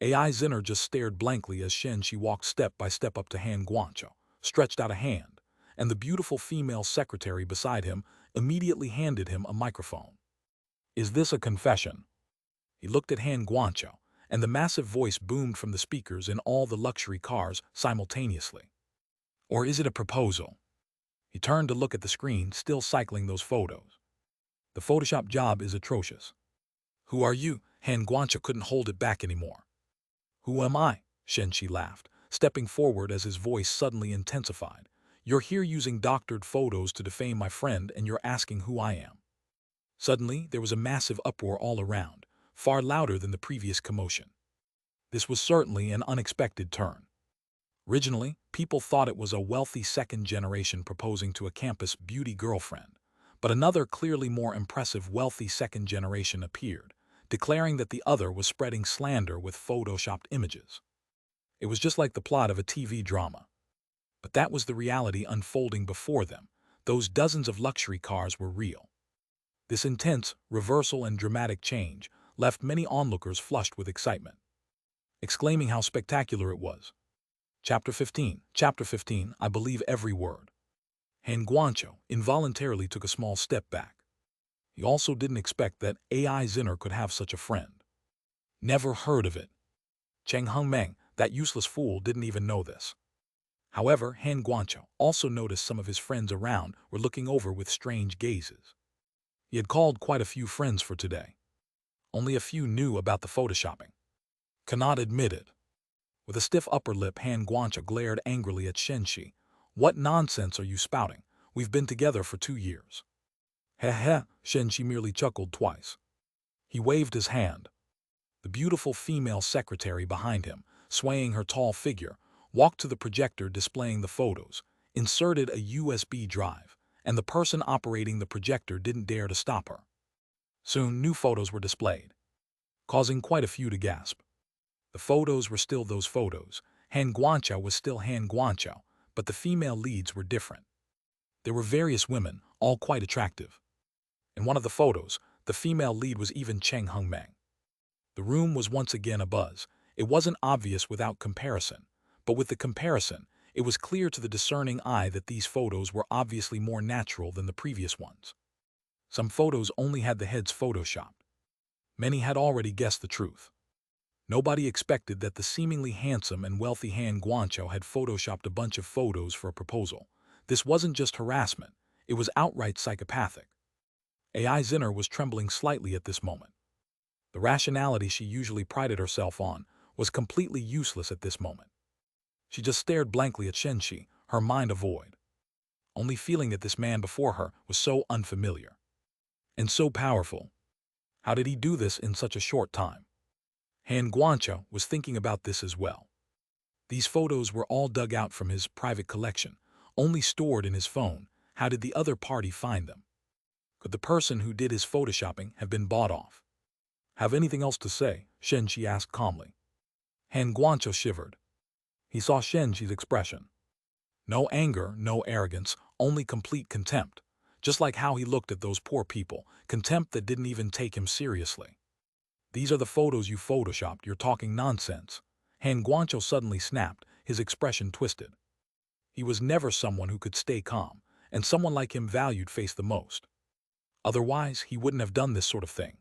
Speaker 1: AI Zinner just stared blankly as Shen Shi walked step by step up to Han Guancho, stretched out a hand, and the beautiful female secretary beside him immediately handed him a microphone. Is this a confession? He looked at Han Guancho, and the massive voice boomed from the speakers in all the luxury cars simultaneously. Or is it a proposal? He turned to look at the screen, still cycling those photos. The Photoshop job is atrocious. Who are you? Han Guancho couldn't hold it back anymore. Who am I? Shen Shi laughed, stepping forward as his voice suddenly intensified. You're here using doctored photos to defame my friend, and you're asking who I am. Suddenly, there was a massive uproar all around, far louder than the previous commotion. This was certainly an unexpected turn. Originally, people thought it was a wealthy second generation proposing to a campus beauty girlfriend, but another clearly more impressive wealthy second generation appeared, declaring that the other was spreading slander with photoshopped images. It was just like the plot of a TV drama. But that was the reality unfolding before them. Those dozens of luxury cars were real. This intense, reversal and dramatic change left many onlookers flushed with excitement, exclaiming how spectacular it was. Chapter 15. Chapter 15, I believe every word. Han Guancho involuntarily took a small step back. He also didn't expect that AI Zinner could have such a friend. Never heard of it. Cheng Hongmeng, that useless fool, didn't even know this. However, Han Guancho also noticed some of his friends around were looking over with strange gazes. He had called quite a few friends for today. Only a few knew about the photoshopping. Cannot admit it. With a stiff upper lip, Han Guancho glared angrily at Shen Shi. What nonsense are you spouting? We've been together for 2 years. Heh, Shen Shi merely chuckled twice. He waved his hand. The beautiful female secretary behind him, swaying her tall figure, walked to the projector displaying the photos, inserted a USB drive, and the person operating the projector didn't dare to stop her. Soon, new photos were displayed, causing quite a few to gasp. The photos were still those photos. Han Guancho was still Han Guancho, but the female leads were different. There were various women, all quite attractive. In one of the photos, the female lead was even Cheng Hongmeng. The room was once again abuzz. It wasn't obvious without comparison, but with the comparison, it was clear to the discerning eye that these photos were obviously more natural than the previous ones. Some photos only had the heads photoshopped. Many had already guessed the truth. Nobody expected that the seemingly handsome and wealthy Han Guancho had photoshopped a bunch of photos for a proposal. This wasn't just harassment, it was outright psychopathic. AI Zinner was trembling slightly at this moment. The rationality she usually prided herself on was completely useless at this moment. She just stared blankly at Shen Shi, her mind a void, only feeling that this man before her was so unfamiliar and so powerful. How did he do this in such a short time? Han Guancho was thinking about this as well. These photos were all dug out from his private collection, only stored in his phone. How did the other party find them? Could the person who did his photoshopping have been bought off? Have anything else to say? Shen Shi asked calmly. Han Guanqiu shivered. He saw Shen Shi's expression. No anger, no arrogance, only complete contempt. Just like how he looked at those poor people, contempt that didn't even take him seriously. These are the photos you photoshopped, you're talking nonsense. Han Guanqiu suddenly snapped, his expression twisted. He was never someone who could stay calm, and someone like him valued face the most. Otherwise, he wouldn't have done this sort of thing.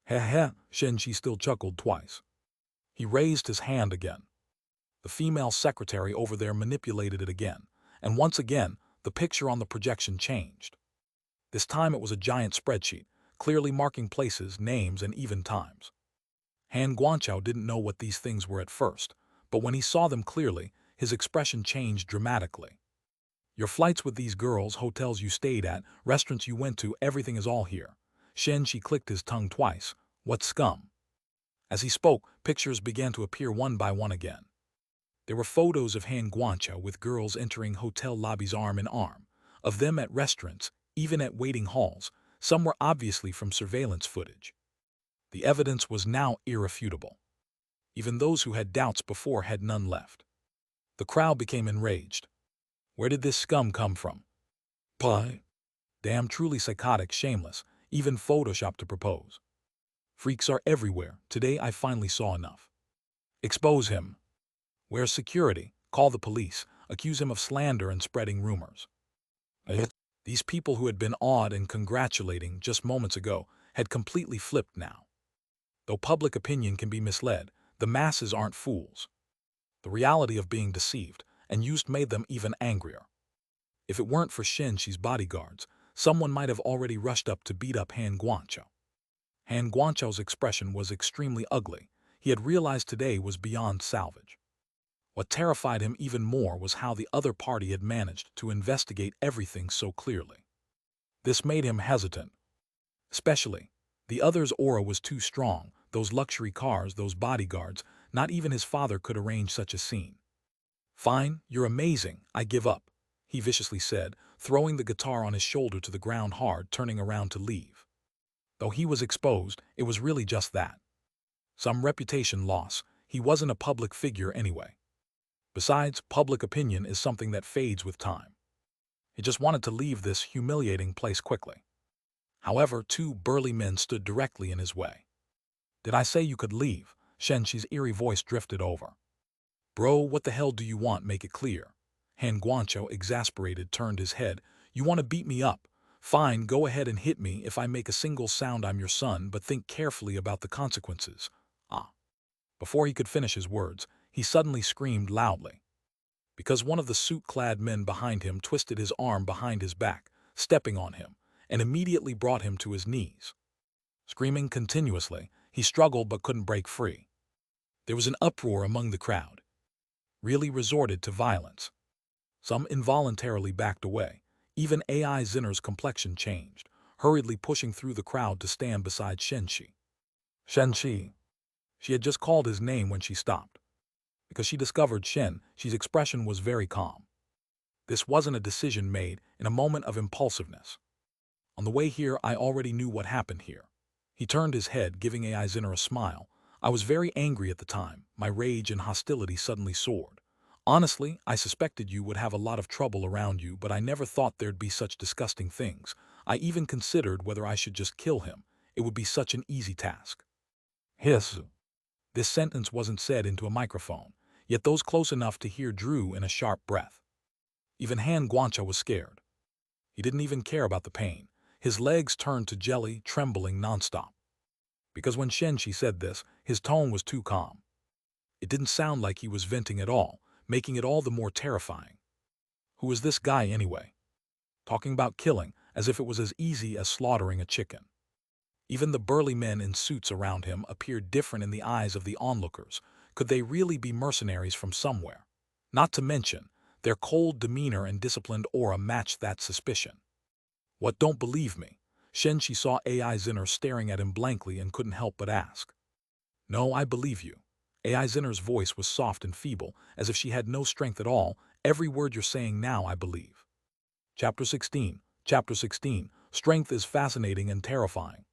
Speaker 1: Heh heh, Shen Shi still chuckled twice. He raised his hand again. The female secretary over there manipulated it again, and once again, the picture on the projection changed. This time it was a giant spreadsheet, clearly marking places, names, and even times. Han Guanqiu didn't know what these things were at first, but when he saw them clearly, his expression changed dramatically. Your flights with these girls, hotels you stayed at, restaurants you went to, everything is all here. Shen Shi clicked his tongue twice. What scum? As he spoke, pictures began to appear one by one again. There were photos of Han Guanqiu with girls entering hotel lobbies arm in arm, of them at restaurants, even at waiting halls. Some were obviously from surveillance footage. The evidence was now irrefutable. Even those who had doubts before had none left. The crowd became enraged. Where did this scum come from? Pie. Damn, truly psychotic, shameless, even photoshopped to propose. Freaks are everywhere. Today I finally saw enough. Expose him. Where's security? Call the police. Accuse him of slander and spreading rumors. These people who had been awed and congratulating just moments ago had completely flipped now. Though public opinion can be misled, the masses aren't fools. The reality of being deceived and used made them even angrier. If it weren't for Shen Shi's bodyguards, someone might have already rushed up to beat up Han Guanqiu. Han Guanqiu's expression was extremely ugly. He had realized today was beyond salvage. What terrified him even more was how the other party had managed to investigate everything so clearly. This made him hesitant. Especially, the other's aura was too strong, those luxury cars, those bodyguards, not even his father could arrange such a scene. Fine, you're amazing, I give up, he viciously said, throwing the guitar on his shoulder to the ground hard, turning around to leave. Though he was exposed, it was really just that. Some reputation loss, he wasn't a public figure anyway. Besides, public opinion is something that fades with time. He just wanted to leave this humiliating place quickly. However, two burly men stood directly in his way. Did I say you could leave? Shen Shi's eerie voice drifted over. Bro, what the hell do you want? Make it clear. Han Guanqiu, exasperated, turned his head. You want to beat me up? Fine, go ahead and hit me. If I make a single sound, I'm your son, but think carefully about the consequences. Ah. Before he could finish his words, he suddenly screamed loudly. Because one of the suit-clad men behind him twisted his arm behind his back, stepping on him, and immediately brought him to his knees. Screaming continuously, he struggled but couldn't break free. There was an uproar among the crowd. Really resorted to violence. Some involuntarily backed away. Even AI Zinner's complexion changed, hurriedly pushing through the crowd to stand beside Shen Shi. Shen Shi. She had just called his name when she stopped. Because she discovered Shen Shi's expression was very calm. This wasn't a decision made in a moment of impulsiveness. On the way here, I already knew what happened here. He turned his head, giving AI Zinner a smile. I was very angry at the time. My rage and hostility suddenly soared. Honestly, I suspected you would have a lot of trouble around you, but I never thought there'd be such disgusting things. I even considered whether I should just kill him. It would be such an easy task. Hiss. This sentence wasn't said into a microphone, yet those close enough to hear drew in a sharp breath. Even Han Guanqiu was scared. He didn't even care about the pain. His legs turned to jelly, trembling nonstop. Because when Shen Shi said this, his tone was too calm. It didn't sound like he was venting at all, making it all the more terrifying. Who was this guy anyway? Talking about killing, as if it was as easy as slaughtering a chicken. Even the burly men in suits around him appeared different in the eyes of the onlookers. Could they really be mercenaries from somewhere? Not to mention, their cold demeanor and disciplined aura matched that suspicion. What, don't believe me? Shen Shi saw AI Zinner staring at him blankly and couldn't help but ask. No, I believe you. AI Zinner's voice was soft and feeble, as if she had no strength at all. Every word you're saying now I believe. Chapter 16. Strength is fascinating and terrifying.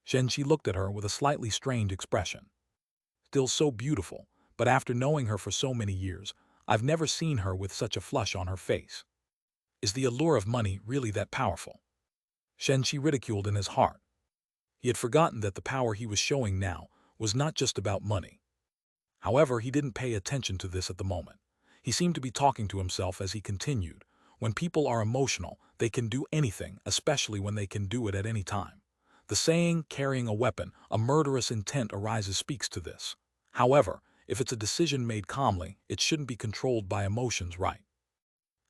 Speaker 1: Shen Shi looked at her with a slightly strained expression. Still so beautiful, but after knowing her for so many years, I've never seen her with such a flush on her face. Is the allure of money really that powerful? Shen Shi ridiculed in his heart. He had forgotten that the power he was showing now was not just about money. However, he didn't pay attention to this at the moment. He seemed to be talking to himself as he continued. When people are emotional, they can do anything, especially when they can do it at any time. The saying, carrying a weapon, a murderous intent arises speaks to this. However, if it's a decision made calmly, it shouldn't be controlled by emotions, right?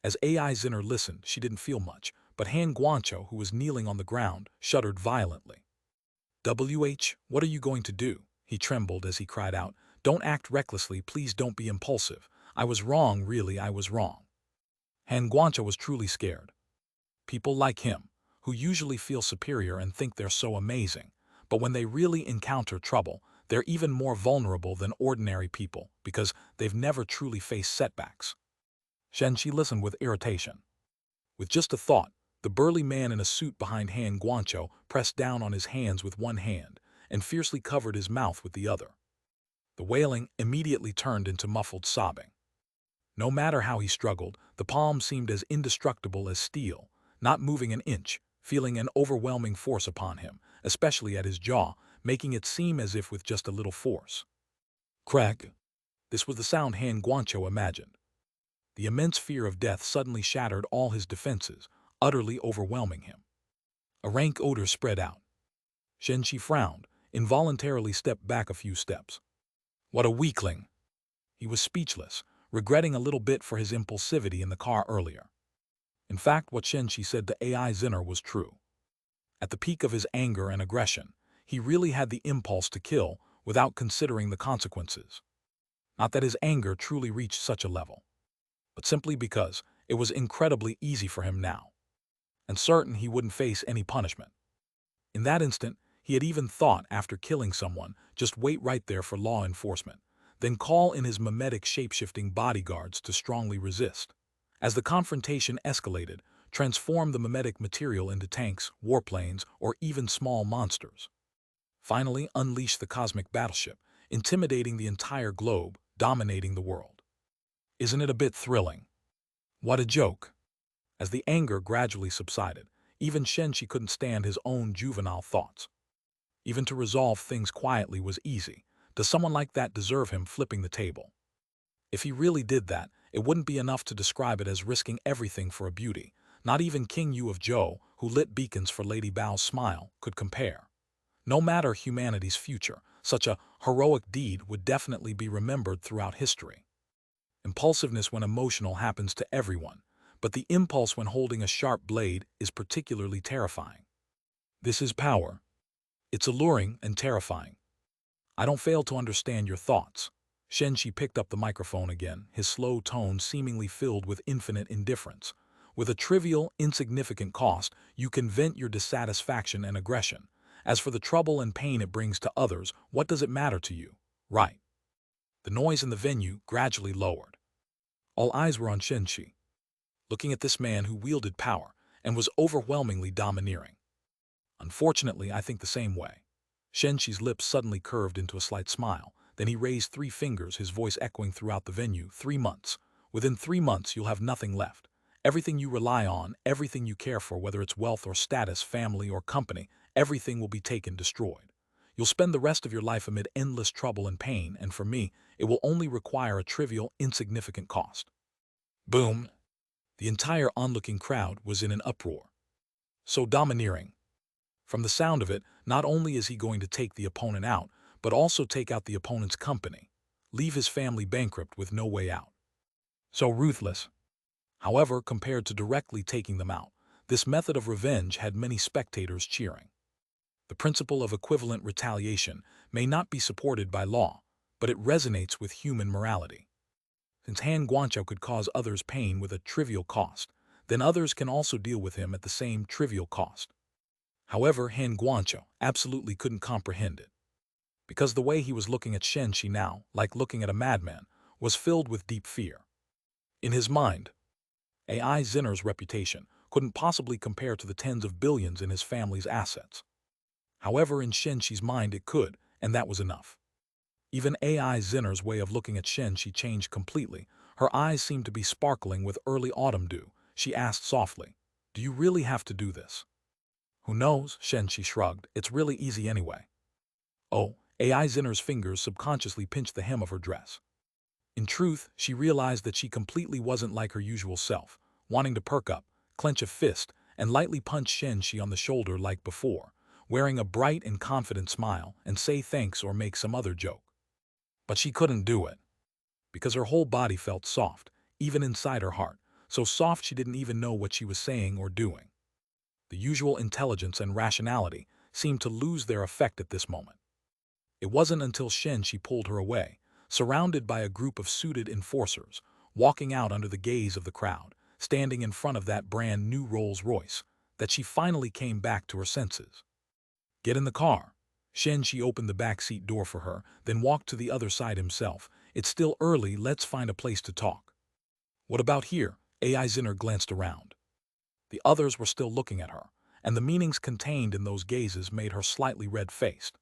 Speaker 1: As AI Zinner listened, she didn't feel much, but Han Guancho, who was kneeling on the ground, shuddered violently. What are you going to do? He trembled as he cried out. Don't act recklessly, please don't be impulsive. I was wrong, really, I was wrong. Han Guancho was truly scared. People like him, who usually feel superior and think they're so amazing, but when they really encounter trouble, they're even more vulnerable than ordinary people because they've never truly faced setbacks. Shen Shi listened with irritation. With just a thought, the burly man in a suit behind Han Guancho pressed down on his hands with one hand and fiercely covered his mouth with the other. The wailing immediately turned into muffled sobbing. No matter how he struggled, the palm seemed as indestructible as steel, not moving an inch, feeling an overwhelming force upon him, especially at his jaw, making it seem as if with just a little force. Crack! This was the sound Han Guancho imagined. The immense fear of death suddenly shattered all his defenses, utterly overwhelming him. A rank odor spread out. Shen Shi frowned, involuntarily stepped back a few steps. What a weakling! He was speechless, regretting a little bit for his impulsivity in the car earlier. In fact, what Shen Shi said to AI Zinner was true. At the peak of his anger and aggression, he really had the impulse to kill without considering the consequences. Not that his anger truly reached such a level, but simply because it was incredibly easy for him now, and certain he wouldn't face any punishment. In that instant, he had even thought after killing someone, just wait right there for law enforcement, then call in his mimetic shape-shifting bodyguards to strongly resist. As the confrontation escalated, transform the mimetic material into tanks, warplanes, or even small monsters. Finally, unleash the cosmic battleship, intimidating the entire globe, dominating the world. Isn't it a bit thrilling? What a joke! As the anger gradually subsided, even Shen Shi couldn't stand his own juvenile thoughts. Even to resolve things quietly was easy. Does someone like that deserve him flipping the table? If he really did that, it wouldn't be enough to describe it as risking everything for a beauty. Not even King Yu of Zhou, who lit beacons for Lady Bao's smile, could compare. No matter humanity's future, such a heroic deed would definitely be remembered throughout history. Impulsiveness when emotional happens to everyone, but the impulse when holding a sharp blade is particularly terrifying. This is power. It's alluring and terrifying. I don't fail to understand your thoughts. Shen Shi picked up the microphone again, his slow tone seemingly filled with infinite indifference. With a trivial, insignificant cost, you can vent your dissatisfaction and aggression. As for the trouble and pain it brings to others, what does it matter to you? Right. The noise in the venue gradually lowered. All eyes were on Shen Shi, looking at this man who wielded power and was overwhelmingly domineering. Unfortunately, I think the same way. Shen Shi's lips suddenly curved into a slight smile. Then he raised 3 fingers, his voice echoing throughout the venue. 3 months. Within 3 months, you'll have nothing left. Everything you rely on, everything you care for, whether it's wealth or status, family or company, everything will be taken, destroyed. You'll spend the rest of your life amid endless trouble and pain, and for me, it will only require a trivial, insignificant cost. Boom! The entire onlooking crowd was in an uproar. So domineering. From the sound of it, not only is he going to take the opponent out, but also take out the opponent's company, leave his family bankrupt with no way out. So ruthless. However, compared to directly taking them out, this method of revenge had many spectators cheering. The principle of equivalent retaliation may not be supported by law, but it resonates with human morality. Since Han Guancho could cause others pain with a trivial cost, then others can also deal with him at the same trivial cost. However, Han Guancho absolutely couldn't comprehend it, because the way he was looking at Shen Shi now, like looking at a madman, was filled with deep fear. In his mind, AI Zinner's reputation, couldn't possibly compare to the tens of billions in his family's assets. However, in Shen Shi's mind it could, and that was enough. Even AI Zinner's way of looking at Shen Shi changed completely. Her eyes seemed to be sparkling with early autumn dew. She asked softly, "Do you really have to do this?" "Who knows?" Shen Shi shrugged. "It's really easy anyway." Oh, AI Zinner's fingers subconsciously pinched the hem of her dress. In truth, she realized that she completely wasn't like her usual self, wanting to perk up, clench a fist, and lightly punch Shen Shi on the shoulder like before, wearing a bright and confident smile, and say thanks or make some other joke. But she couldn't do it, because her whole body felt soft, even inside her heart, so soft she didn't even know what she was saying or doing. The usual intelligence and rationality seemed to lose their effect at this moment. It wasn't until Shen Shi pulled her away, surrounded by a group of suited enforcers, walking out under the gaze of the crowd, standing in front of that brand new Rolls-Royce, that she finally came back to her senses. "Get in the car." Shen Shi opened the back seat door for her, then walked to the other side himself. "It's still early, let's find a place to talk." "What about here?" AI Zinner glanced around. The others were still looking at her, and the meanings contained in those gazes made her slightly red-faced.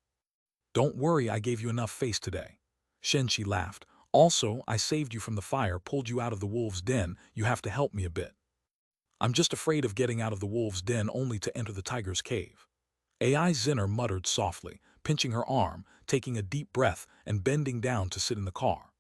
Speaker 1: "Don't worry, I gave you enough face today." Shen Shi laughed. "Also, I saved you from the fire, pulled you out of the wolves' den. You have to help me a bit." "I'm just afraid of getting out of the wolves' den only to enter the tiger's cave." AI Zinner muttered softly, pinching her arm, taking a deep breath, and bending down to sit in the car.